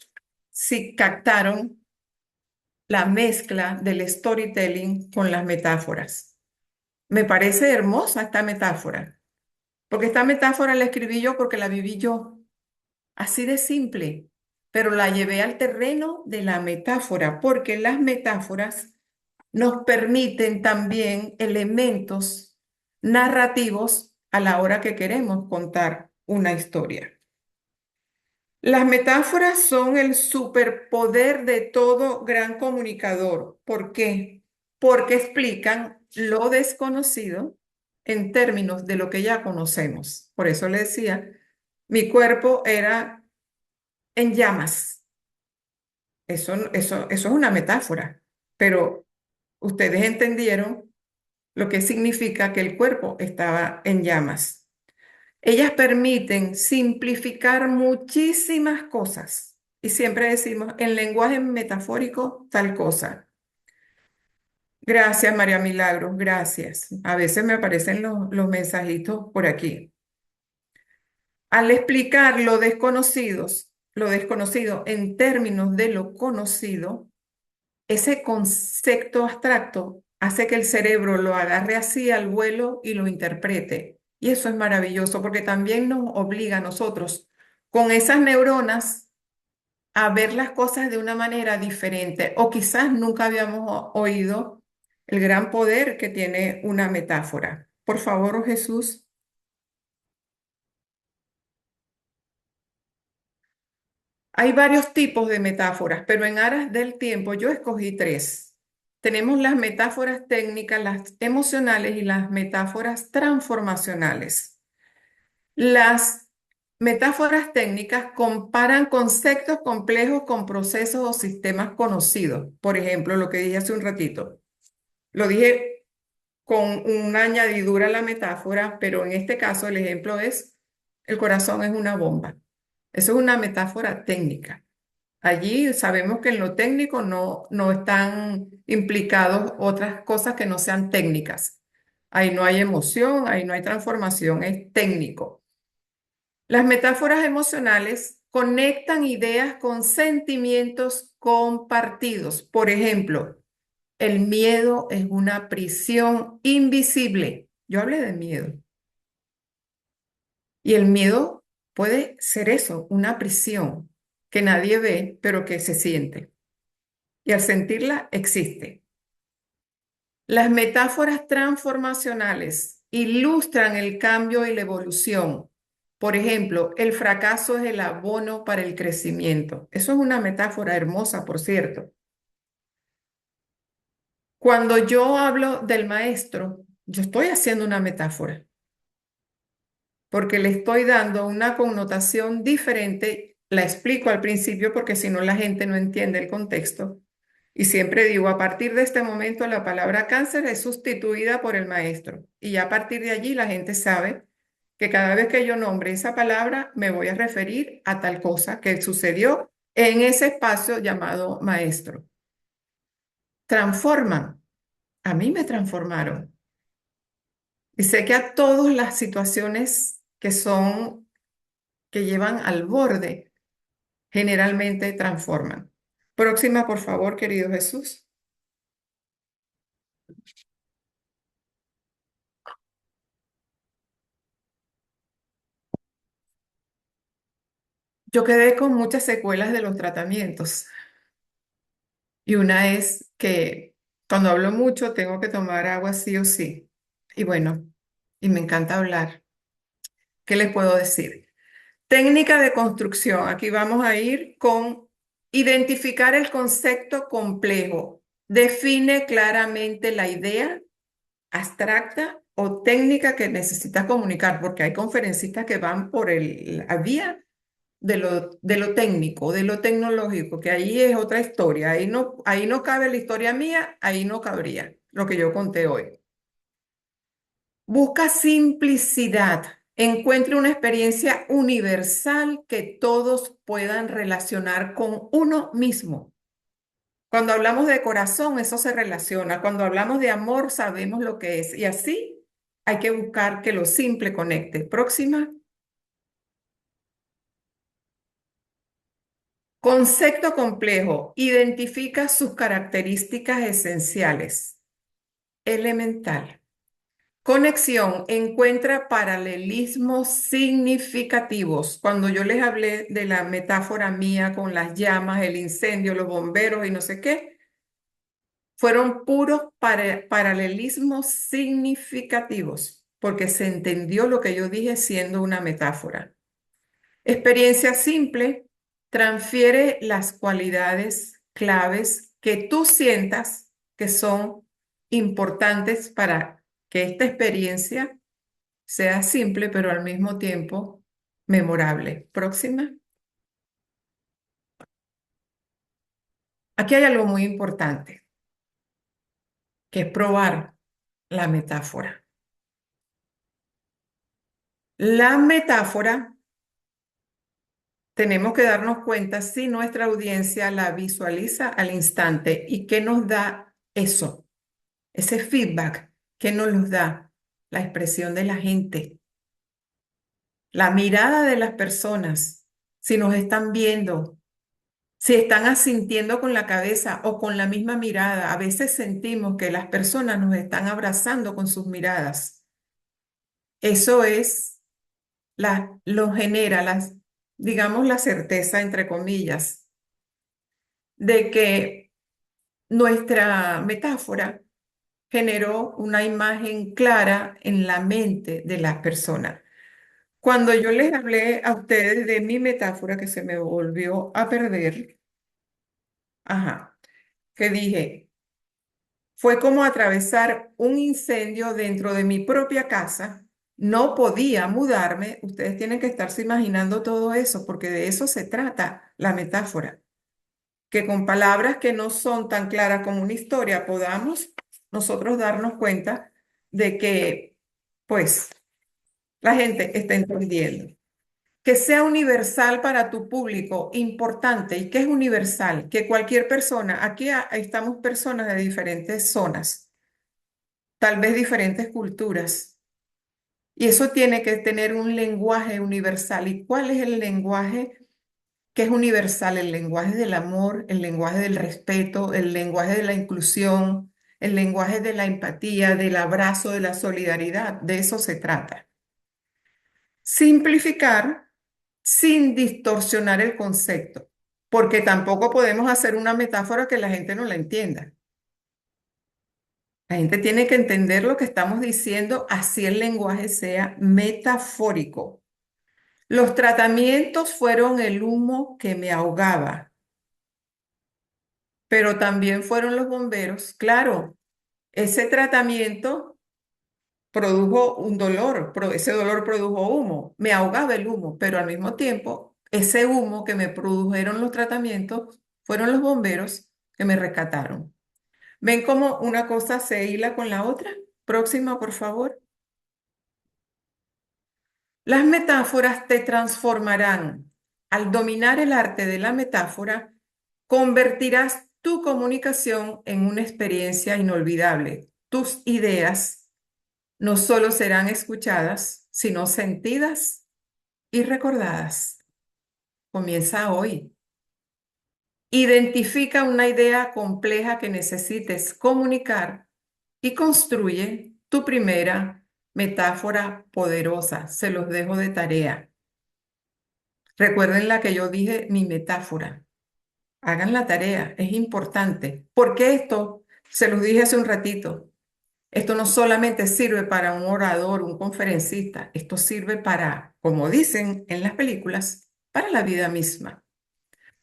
si captaron la mezcla del storytelling con las metáforas. Me parece hermosa esta metáfora, porque esta metáfora la escribí yo porque la viví yo, así de simple, pero la llevé al terreno de la metáfora, porque las metáforas nos permiten también elementos narrativos a la hora que queremos contar una historia. Las metáforas son el superpoder de todo gran comunicador. ¿Por qué? Porque explican lo desconocido en términos de lo que ya conocemos. Por eso le decía, mi cuerpo era en llamas. Eso es una metáfora, pero ustedes entendieron lo que significa que el cuerpo estaba en llamas. Ellas permiten simplificar muchísimas cosas y siempre decimos en lenguaje metafórico tal cosa. Gracias, María Milagros, gracias. A veces me aparecen los mensajitos por aquí. Al explicar lo desconocido en términos de lo conocido, ese concepto abstracto hace que el cerebro lo agarre así al vuelo y lo interprete. Y eso es maravilloso porque también nos obliga a nosotros, con esas neuronas, a ver las cosas de una manera diferente. O quizás nunca habíamos oído el gran poder que tiene una metáfora. Por favor, Jesús. Hay varios tipos de metáforas, pero en aras del tiempo yo escogí tres. Tenemos las metáforas técnicas, las emocionales y las metáforas transformacionales. Las metáforas técnicas comparan conceptos complejos con procesos o sistemas conocidos. Por ejemplo, lo que dije hace un ratito. Lo dije con una añadidura a la metáfora, pero en este caso el ejemplo es, el corazón es una bomba. Eso es una metáfora técnica. Allí sabemos que en lo técnico no están implicados otras cosas que no sean técnicas. Ahí no hay emoción, ahí no hay transformación, es técnico. Las metáforas emocionales conectan ideas con sentimientos compartidos. Por ejemplo, el miedo es una prisión invisible. Yo hablé de miedo. Y el miedo puede ser eso, una prisión que nadie ve, pero que se siente. Y al sentirla, existe. Las metáforas transformacionales ilustran el cambio y la evolución. Por ejemplo, el fracaso es el abono para el crecimiento. Eso es una metáfora hermosa, por cierto. Cuando yo hablo del maestro, yo estoy haciendo una metáfora, porque le estoy dando una connotación diferente. La explico al principio porque si no la gente no entiende el contexto. Y siempre digo, a partir de este momento la palabra cáncer es sustituida por el maestro. Y ya a partir de allí la gente sabe que cada vez que yo nombre esa palabra me voy a referir a tal cosa que sucedió en ese espacio llamado maestro. Transforman. A mí me transformaron. Y sé que a todas las situaciones que llevan al borde, generalmente transforman. Próxima, por favor, querido Jesús. Yo quedé con muchas secuelas de los tratamientos y una es que cuando hablo mucho tengo que tomar agua sí o sí. Y bueno, y me encanta hablar. ¿Qué les puedo decir? Técnica de construcción. Aquí vamos a ir con identificar el concepto complejo. Define claramente la idea abstracta o técnica que necesitas comunicar, porque hay conferencistas que van por la vía de lo técnico, de lo tecnológico, que ahí es otra historia. Ahí no cabe la historia mía, ahí no cabría lo que yo conté hoy. Busca simplicidad. Encuentre una experiencia universal que todos puedan relacionar con uno mismo. Cuando hablamos de corazón, eso se relaciona. Cuando hablamos de amor, sabemos lo que es. Y así hay que buscar que lo simple conecte. Próxima. Concepto complejo. Identifica sus características esenciales. Elemental. Conexión. Encuentra paralelismos significativos. Cuando yo les hablé de la metáfora mía con las llamas, el incendio, los bomberos y no sé qué, fueron puros paralelismos significativos, porque se entendió lo que yo dije siendo una metáfora. Experiencia simple transfiere las cualidades claves que tú sientas que son importantes para que esta experiencia sea simple, pero al mismo tiempo memorable. Próxima. Aquí hay algo muy importante, que es probar la metáfora. La metáfora tenemos que darnos cuenta si nuestra audiencia la visualiza al instante y qué nos da eso, ese feedback, qué nos los da la expresión de la gente, la mirada de las personas, si nos están viendo, si están asintiendo con la cabeza o con la misma mirada. A veces sentimos que las personas nos están abrazando con sus miradas. Eso lo genera, digamos, la certeza, entre comillas, de que nuestra metáfora generó una imagen clara en la mente de las personas. Cuando yo les hablé a ustedes de mi metáfora que se me volvió a perder, ajá, que dije, fue como atravesar un incendio dentro de mi propia casa. No podía mudarme. Ustedes tienen que estarse imaginando todo eso, porque de eso se trata la metáfora. Que con palabras que no son tan claras como una historia podamos nosotros darnos cuenta de que, pues, la gente está entendiendo. que sea universal para tu público, importante. ¿Y qué es universal? Que cualquier persona, aquí estamos personas de diferentes zonas, tal vez diferentes culturas, y eso tiene que tener un lenguaje universal. ¿Y cuál es el lenguaje que es universal? El lenguaje del amor, el lenguaje del respeto, el lenguaje de la inclusión, el lenguaje de la empatía, del abrazo, de la solidaridad. De eso se trata. Simplificar sin distorsionar el concepto, porque tampoco podemos hacer una metáfora que la gente no la entienda. La gente tiene que entender lo que estamos diciendo, así el lenguaje sea metafórico. Los tratamientos fueron el humo que me ahogaba, pero también fueron los bomberos. Claro, ese tratamiento produjo un dolor, ese dolor produjo humo, me ahogaba el humo, pero al mismo tiempo, ese humo que me produjeron los tratamientos fueron los bomberos que me rescataron. ¿Ven cómo una cosa se hila con la otra? Próxima, por favor. Las metáforas te transformarán. Al dominar el arte de la metáfora, convertirás tu comunicación en una experiencia inolvidable. Tus ideas no solo serán escuchadas, sino sentidas y recordadas. Comienza hoy. Identifica una idea compleja que necesites comunicar y construye tu primera metáfora poderosa. Se los dejo de tarea. Recuerden la que yo dije, mi metáfora. Hagan la tarea, es importante. Porque esto, se los dije hace un ratito, esto no solamente sirve para un orador, un conferencista, esto sirve para, como dicen en las películas, para la vida misma.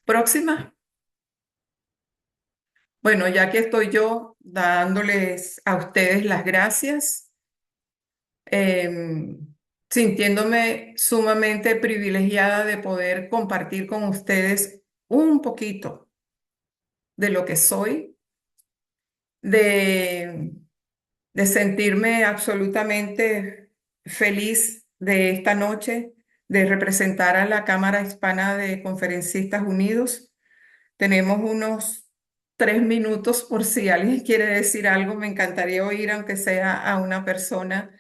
Próxima. Bueno, ya que estoy yo dándoles a ustedes las gracias, em, sintiéndome sumamente privilegiada de poder compartir con ustedes un poquito de lo que soy, de sentirme absolutamente feliz de esta noche, de representar a la Cámara Hispana de Conferencistas Unidos. Tenemos unos 3 minutos por si alguien quiere decir algo. Me encantaría oír, aunque sea a una persona,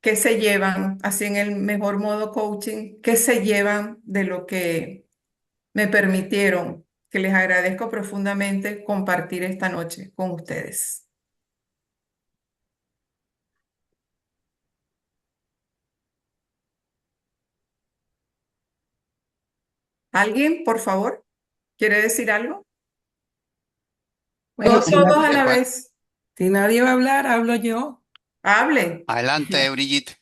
que se llevan, así en el mejor modo coaching, que se llevan de lo que me permitieron, que les agradezco profundamente compartir esta noche con ustedes. ¿Alguien, por favor, quiere decir algo? Bueno, No todos a la Bueno, vez. si nadie va a hablar, hablo yo. Hable. adelante, Brigitte.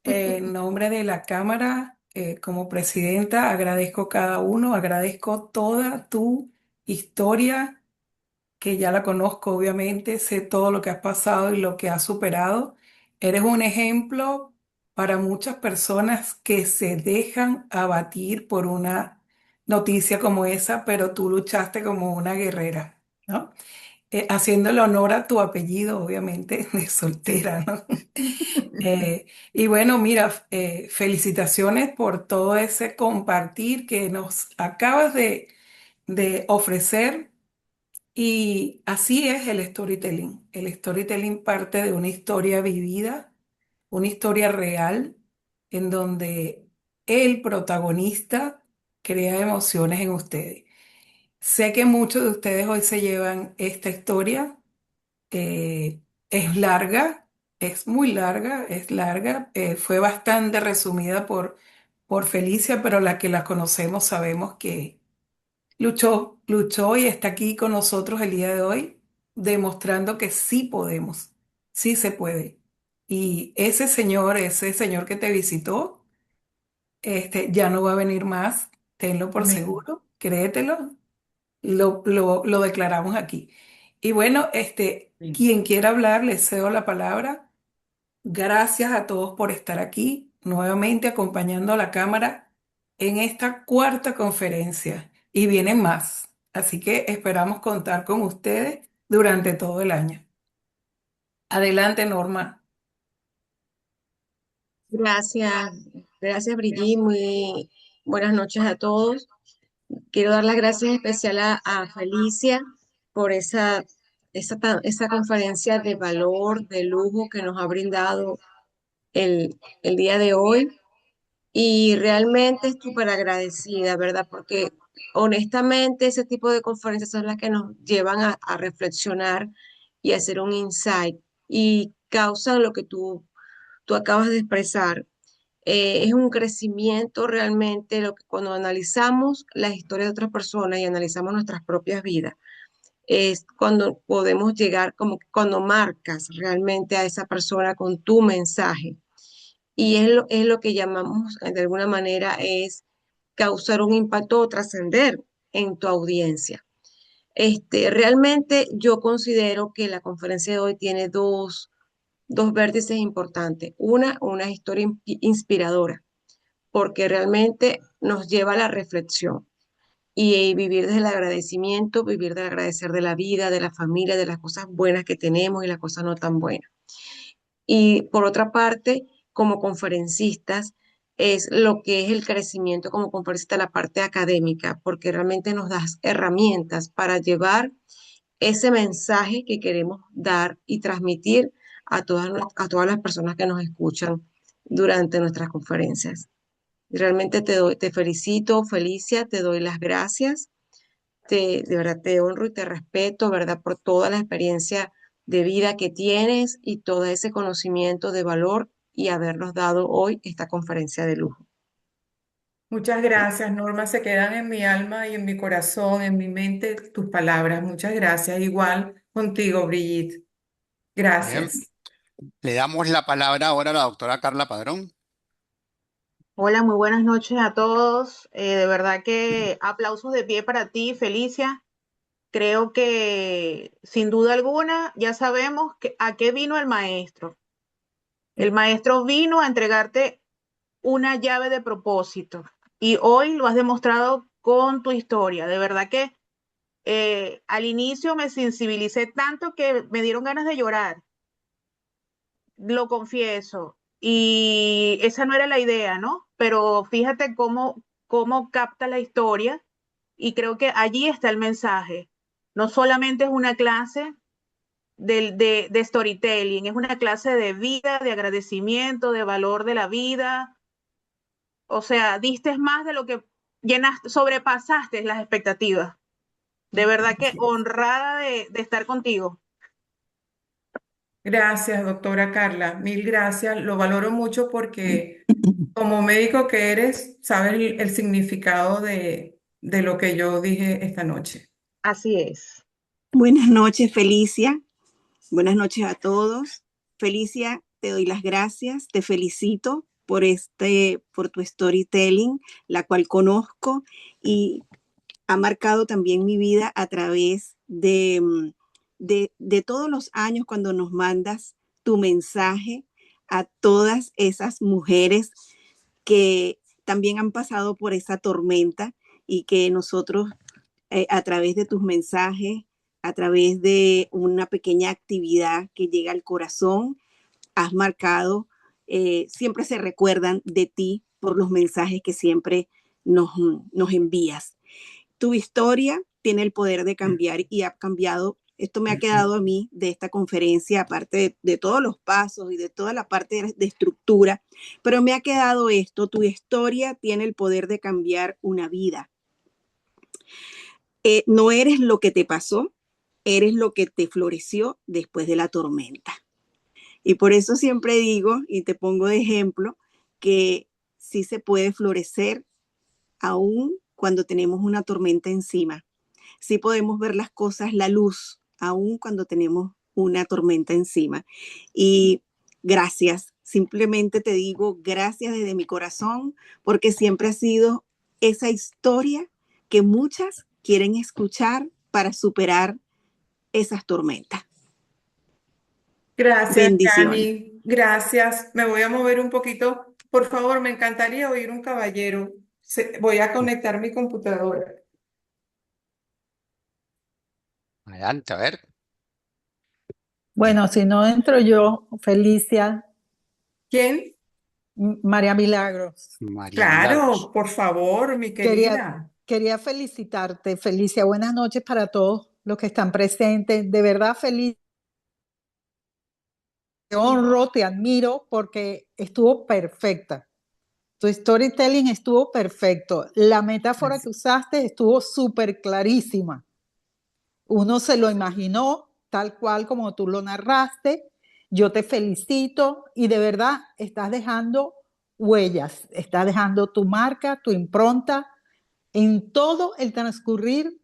En nombre de la Cámara, como presidenta, agradezco cada uno, agradezco toda tu historia, que ya la conozco, obviamente, sé todo lo que has pasado y lo que has superado. Eres un ejemplo para muchas personas que se dejan abatir por una noticia como esa, pero tú luchaste como una guerrera, ¿no? Haciéndole honor a tu apellido, obviamente, de soltera, ¿no? Y bueno, mira, felicitaciones por todo ese compartir que nos acabas de ofrecer. Y así es el storytelling. El storytelling parte de una historia vivida, una historia real, en donde el protagonista crea emociones en ustedes. Sé que muchos de ustedes hoy se llevan esta historia. Es larga, es muy larga, es larga. Fue bastante resumida por Felicia, pero la que la conocemos sabemos que luchó, luchó y está aquí con nosotros el día de hoy, demostrando que sí podemos, sí se puede. Y ese señor que te visitó, ya no va a venir más, tenlo por Amén. seguro, créetelo, lo declaramos aquí. Y bueno, Sí. quien quiera hablar, le cedo la palabra. Gracias a todos por estar aquí, nuevamente acompañando a la Cámara en esta cuarta conferencia. Y vienen más. Así que esperamos contar con ustedes durante todo el año. Adelante, Norma. Gracias, gracias Brigitte, muy, Buenas noches a todos. Quiero dar las gracias especial a Felicia por esa conferencia de valor, de lujo que nos ha brindado el día de hoy. Y realmente estoy súper agradecida, ¿verdad? Porque honestamente ese tipo de conferencias son las que nos llevan a reflexionar y a hacer un insight y causan lo que tú acabas de expresar. Es un crecimiento realmente lo que cuando analizamos la historia de otras personas y analizamos nuestras propias vidas, es cuando podemos llegar, como que cuando marcas realmente a esa persona con tu mensaje. Y es lo que llamamos, de alguna manera, es causar un impacto o trascender en tu audiencia. Realmente yo considero que la conferencia de hoy tiene dos vértices importantes. Una historia inspiradora porque realmente nos lleva a la reflexión y vivir desde el agradecimiento, vivir del agradecer de la vida, de la familia, de las cosas buenas que tenemos y las cosas no tan buenas. Y por otra parte, como conferencistas, es lo que es el crecimiento como conferencista, la parte académica, porque realmente nos das herramientas para llevar ese mensaje que queremos dar y transmitir a todas las personas que nos escuchan durante nuestras conferencias. Realmente te felicito, Felicia, te doy las gracias, de verdad te honro y te respeto, ¿verdad? Por toda la experiencia de vida que tienes y todo ese conocimiento de valor y habernos dado hoy esta conferencia de lujo. Muchas gracias, Norma. Se quedan en mi alma y en mi corazón, en mi mente, tus palabras. Muchas gracias. Igual contigo, Brigitte. Bien, Gracias. le damos la palabra ahora a la doctora Carla Padrón. Hola, muy buenas noches a todos. De verdad que aplausos de pie para ti, Felicia. Creo que sin duda alguna ya sabemos a qué vino el maestro. El maestro vino a entregarte una llave de propósito y hoy lo has demostrado con tu historia. De verdad que al inicio me sensibilicé tanto que me dieron ganas de llorar, lo confieso. Y esa no era la idea, ¿no? Pero fíjate cómo capta la historia y creo que allí está el mensaje. No solamente es una clase de storytelling, es una clase de vida, de agradecimiento, de valor de la vida. O sea, diste más de lo que llenaste, sobrepasaste las expectativas. De verdad que Así es. honrada de estar contigo. Gracias, doctora Carla. Mil gracias. Lo valoro mucho porque como médico que eres, sabes el significado de lo que yo dije esta noche. Así es. Buenas noches, Felicia. Buenas noches a todos. Felicia, te doy las gracias, te felicito por tu storytelling, la cual conozco y ha marcado también mi vida a través de todos los años cuando nos mandas tu mensaje a todas esas mujeres que también han pasado por esa tormenta y que nosotros a través de tus mensajes, a través de una pequeña actividad que llega al corazón, has marcado, siempre se recuerdan de ti por los mensajes que siempre nos envías. Tu historia tiene el poder de cambiar y ha cambiado. Esto me ha quedado a mí de esta conferencia, aparte de todos los pasos y de toda la parte de estructura, pero me ha quedado esto, tu historia tiene el poder de cambiar una vida. No eres lo que te pasó, eres lo que te floreció después de la tormenta. Y por eso siempre digo, y te pongo de ejemplo, que sí se puede florecer aún cuando tenemos una tormenta encima. Sí podemos ver las cosas, la luz, aún cuando tenemos una tormenta encima. Y gracias, simplemente te digo gracias desde mi corazón, porque siempre ha sido esa historia que muchas quieren escuchar para superar esas tormentas. Gracias, Bendiciones. Yani. Gracias. Me voy a mover un poquito. Por favor, me encantaría oír un caballero. Voy a conectar mi computadora. Adelante, a ver. Bueno, si no entro yo, Felicia, ¿Quién? María Milagros, María Milagros. Claro, por favor, mi quería, querida. quería felicitarte, Felicia. Buenas noches para todos los que están presentes. De verdad, feliz, te honro, te admiro porque estuvo perfecta. Tu storytelling estuvo perfecto. La metáfora que Gracias. usaste estuvo súper clarísima. Uno se lo imaginó tal cual como tú lo narraste. Yo te felicito y de verdad estás dejando huellas, estás dejando tu marca, tu impronta en todo el transcurrir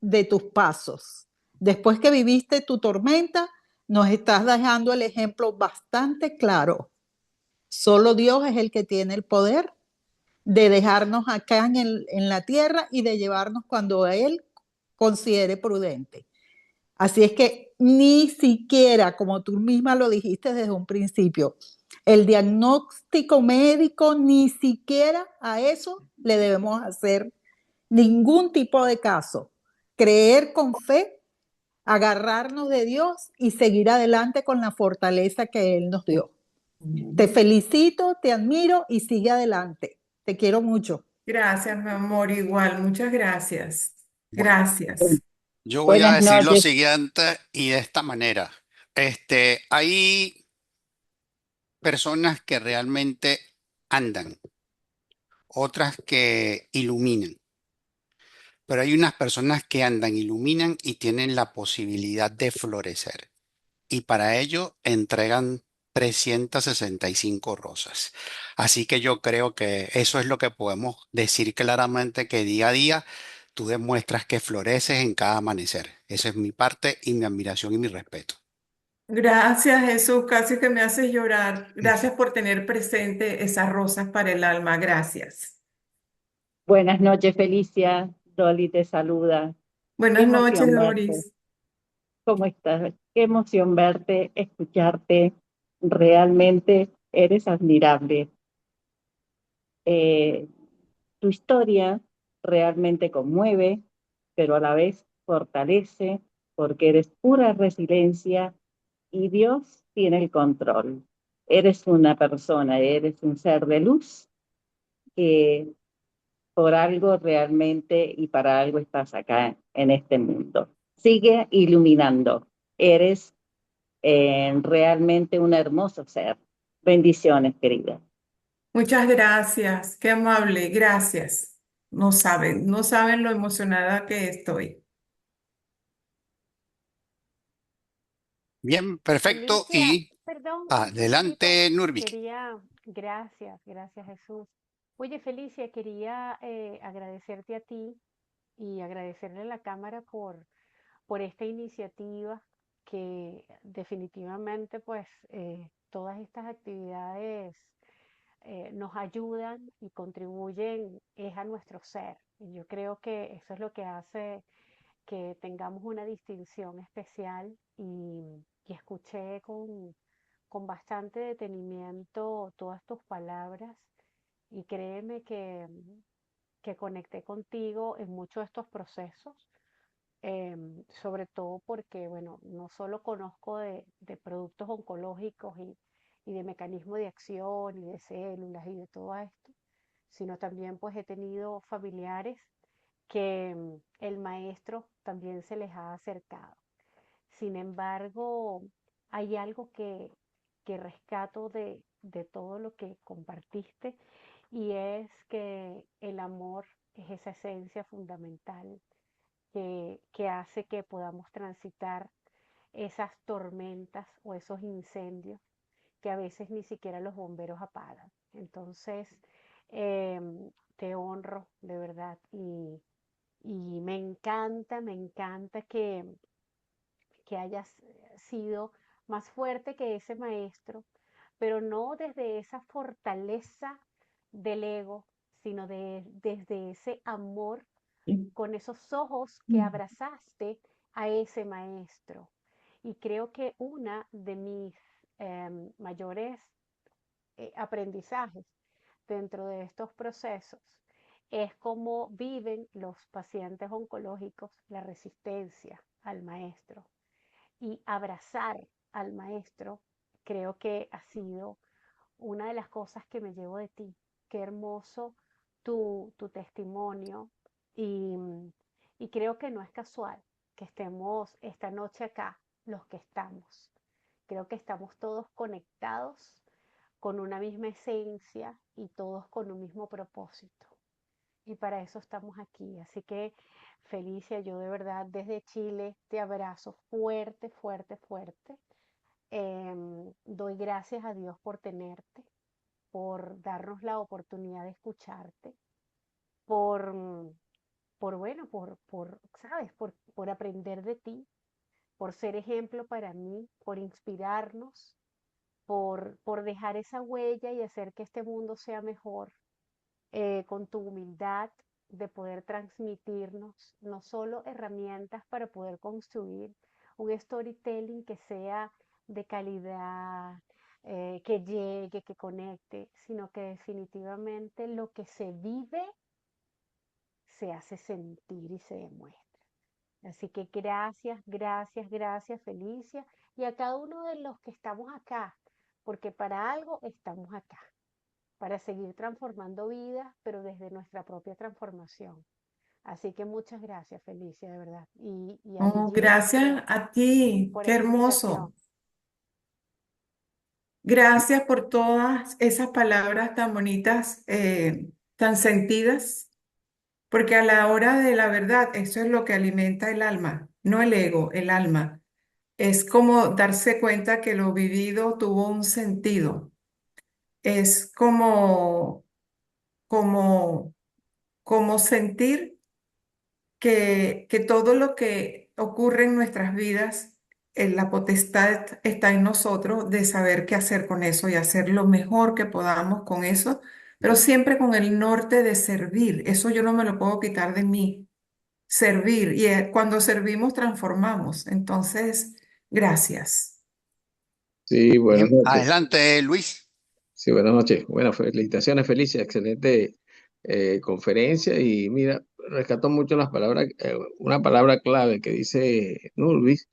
de tus pasos. Después que viviste tu tormenta, nos estás dejando el ejemplo bastante claro. Solo Dios es el que tiene el poder de dejarnos acá en la tierra y de llevarnos cuando Él considere prudente. Así es que ni siquiera, como tú misma lo dijiste desde un principio, el diagnóstico médico, ni siquiera a eso le debemos hacer ningún tipo de caso. Creer con fe, agarrarnos de Dios y seguir adelante con la fortaleza que Él nos dio. Te felicito, te admiro y sigue adelante. Te quiero mucho. Gracias, mi amor, igual. Muchas gracias. Bueno, Gracias. yo voy a Buenas decir lo noches. siguiente y de esta manera. Hay personas que realmente andan, otras que iluminan, pero hay unas personas que andan, iluminan y tienen la posibilidad de florecer. Y para ello entregan 365 rosas. Así que yo creo que eso es lo que podemos decir claramente, que día a día tú demuestras que floreces en cada amanecer. Esa es mi parte y mi admiración y mi respeto. Gracias, Jesús. Casi que me haces llorar. Gracias por tener presente esas rosas para el alma. Gracias. Buenas noches, Felicia. Dolly te saluda. Qué Buenas noches, emoción verte. Doris. ¿Cómo estás? Qué emoción verte, escucharte. Realmente eres admirable. Eh, Tu historia realmente conmueve, pero a la vez fortalece porque eres pura resiliencia y Dios tiene el control. Eres una persona, eres un ser de luz que por algo realmente y para algo estás acá en este mundo. Sigue iluminando. Eres realmente un hermoso ser. Bendiciones, querida. Muchas gracias. Qué amable. Gracias. No saben lo emocionada que estoy. Bien, perfecto. Felicia, Y perdón, un momentito, adelante, Nurbik. gracias Jesús. Oye, Felicia, quería agradecerte a ti y agradecerle a la Cámara por esta iniciativa que definitivamente pues todas estas actividades nos ayudan y contribuyen es a nuestro ser. Y yo creo que eso es lo que hace que tengamos una distinción especial y escuché con bastante detenimiento todas tus palabras y créeme que conecté contigo en muchos de estos procesos, sobre todo porque, bueno, no solo conozco de productos oncológicos y de mecanismos de acción y de células y de todo esto, sino también pues he tenido familiares que el maestro también se les ha acercado. Sin embargo, hay algo que rescato de todo lo que compartiste y es que el amor es esa esencia fundamental que hace que podamos transitar esas tormentas o esos incendios que a veces ni siquiera los bomberos apagan. Entonces, te honro de verdad y me encanta que hayas sido más fuerte que ese maestro, pero no desde esa fortaleza del ego, sino desde ese amor, con esos ojos que abrazaste a ese maestro. Y creo que una de mis mayores aprendizajes dentro de estos procesos es cómo viven los pacientes oncológicos la resistencia al maestro. Y abrazar al maestro creo que ha sido una de las cosas que me llevo de ti. Qué hermoso tu testimonio y, y creo que no es casual que estemos esta noche acá, los que estamos. Creo que estamos todos conectados con una misma esencia y todos con un mismo propósito. Y para eso estamos aquí. Así que, Felicia, yo de verdad desde Chile te abrazo fuerte, fuerte, fuerte. Doy gracias a Dios por tenerte, por darnos la oportunidad de escucharte, por, bueno, ¿sabes? Por aprender de ti, por ser ejemplo para mí, por inspirarnos, por dejar esa huella y hacer que este mundo sea mejor, con tu humildad de poder transmitirnos no solo herramientas para poder construir un storytelling que sea de calidad, que llegue, que conecte, sino que definitivamente lo que se vive se hace sentir y se demuestra. Así que gracias, gracias, gracias, Felicia, y a cada uno de los que estamos acá, porque para algo estamos acá, para seguir transformando vidas, pero desde nuestra propia transformación. Así que muchas gracias, Felicia, de verdad. Y Oh, Abigil, gracias a ti, por qué esta invitación. hermoso. Gracias por todas esas palabras tan bonitas, tan sentidas, porque a la hora de la verdad, eso es lo que alimenta el alma, no el ego, el alma. Es como darse cuenta que lo vivido tuvo un sentido. Es como, como sentir que todo lo que ocurre en nuestras vidas, la potestad está en nosotros de saber qué hacer con eso y hacer lo mejor que podamos con eso, pero siempre con el norte de servir. Eso yo no me lo puedo quitar de mí. Servir. Y cuando servimos, transformamos. Entonces, gracias. Sí, buenas Bien, noches. adelante, Luis. Sí, buenas noches. Bueno, felicitaciones, Felicia. Excelente conferencia. Y mira, rescató mucho las palabras, una palabra clave que dice, ¿no, Luis?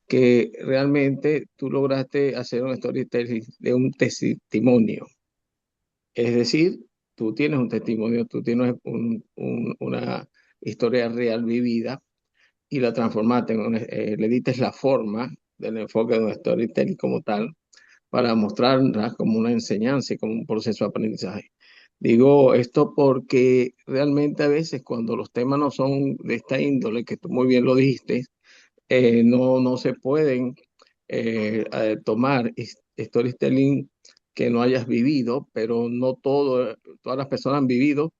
Que realmente tú lograste hacer un storytelling de un testimonio. Es decir, tú tienes un testimonio, tú tienes una historia real vivida y la transformaste, le diste la forma del enfoque de un storytelling como tal para mostrarla como una enseñanza y como un proceso de aprendizaje. Digo esto porque realmente a veces cuando los temas no son de esta índole, que tú muy bien lo dijiste, no se pueden tomar storytelling que no hayas vivido, pero no todas las personas han vivido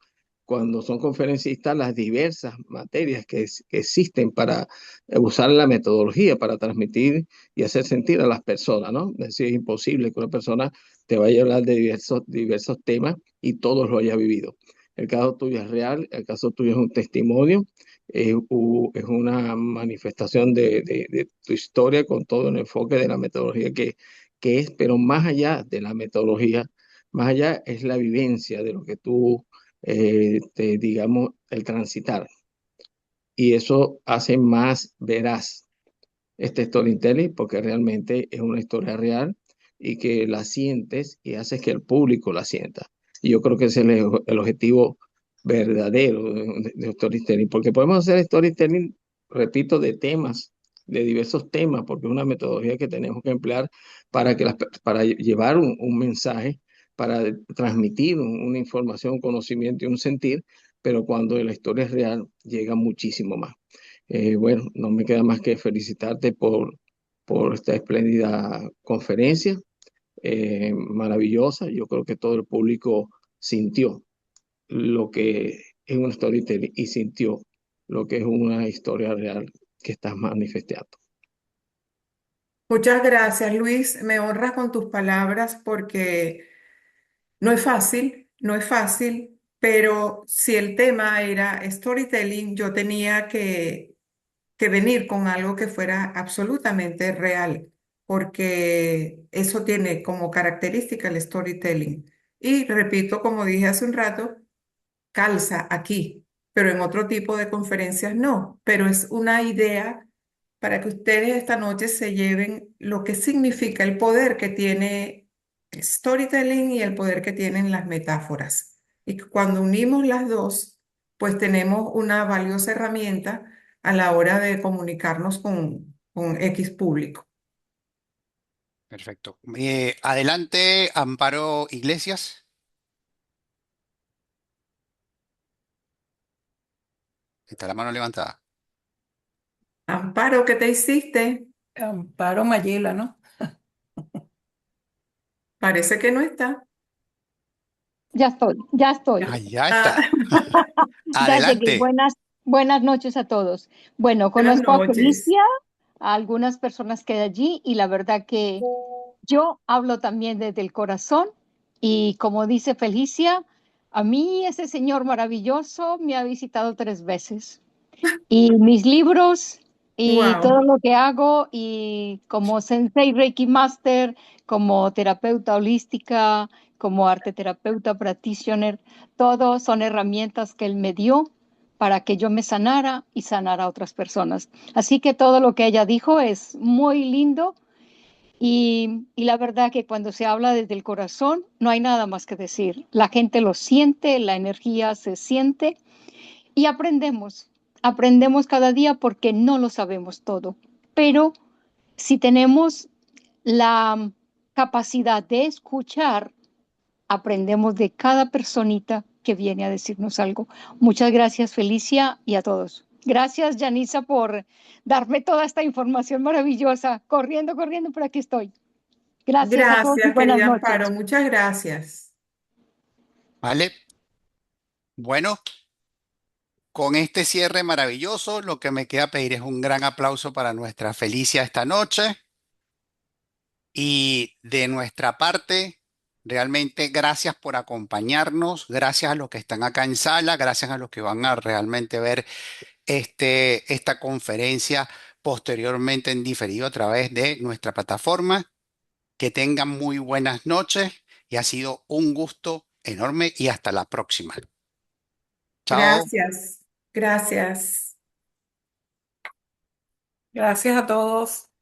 cuando son conferencistas las diversas materias que existen para usar la metodología para transmitir y hacer sentir a las personas, ¿no? Es decir, es imposible que una persona te vaya a hablar de diversos temas y todos lo haya vivido. El caso tuyo es real, el caso tuyo es un testimonio, es una manifestación de tu historia con todo el enfoque de la metodología que es, pero más allá de la metodología, más allá es la vivencia de lo que tú, digamos, el transitar. Y eso hace más veraz este storytelling porque realmente es una historia real y que la sientes y haces que el público la sienta. Y yo creo que ese es el objetivo verdadero de storytelling, porque podemos hacer storytelling, repito, de temas, de diversos temas, porque es una metodología que tenemos que emplear para llevar un mensaje, para transmitir una información, un conocimiento y un sentir, pero cuando la historia es real, llega muchísimo más. Bueno, no me queda más que felicitarte por esta espléndida conferencia, maravillosa. Yo creo que todo el público sintió lo que es un storytelling y sintió lo que es una historia real que estás manifestando. Muchas gracias, Luis. Me honras con tus palabras porque no es fácil, no es fácil, pero si el tema era storytelling, yo tenía que venir con algo que fuera absolutamente real, porque eso tiene como característica el storytelling. Y repito, como dije hace un rato, calza aquí, pero en otro tipo de conferencias no, pero es una idea para que ustedes esta noche se lleven lo que significa el poder que tiene storytelling y el poder que tienen las metáforas. Y que cuando unimos las dos, pues tenemos una valiosa herramienta a la hora de comunicarnos con X público. Perfecto. Adelante, Amparo Iglesias. Está la mano levantada. Amparo, ¿qué te hiciste? Amparo Mayela, ¿no? Parece que no está. Ya estoy, ya estoy. Ah, ya Ah, está. Ya llegué. Adelante. Buenas noches a todos. Bueno, buenas conozco a noches. Felicia, a algunas personas que hay allí y la verdad que yo hablo también desde el corazón y como dice Felicia, a mí ese señor maravilloso me ha visitado 3 veces y mis libros y todo Wow. lo que hago y como Sensei Reiki Master, como terapeuta holística, como arte terapeuta practitioner, todos son herramientas que él me dio para que yo me sanara y sanara a otras personas. Así que todo lo que ella dijo es muy lindo y la verdad que cuando se habla desde el corazón no hay nada más que decir. La gente lo siente, la energía se siente y aprendemos cada día porque no lo sabemos todo. Pero si tenemos la capacidad de escuchar, aprendemos de cada personita que viene a decirnos algo. Muchas gracias, Felicia, y a todos. Gracias, Yanisa, por darme toda esta información maravillosa. Corriendo, corriendo, por aquí estoy. Gracias a todos y Gracias, buenas querida Amparo. noches. Muchas gracias. ¿Vale? Bueno, con este cierre maravilloso, lo que me queda pedir es un gran aplauso para nuestra Felicia esta noche. Y de nuestra parte, realmente gracias por acompañarnos, gracias a los que están acá en sala, gracias a los que van a realmente ver esta conferencia posteriormente en diferido a través de nuestra plataforma. Que tengan muy buenas noches y ha sido un gusto enorme y hasta la próxima. Chao. Gracias. Gracias. Gracias a todos.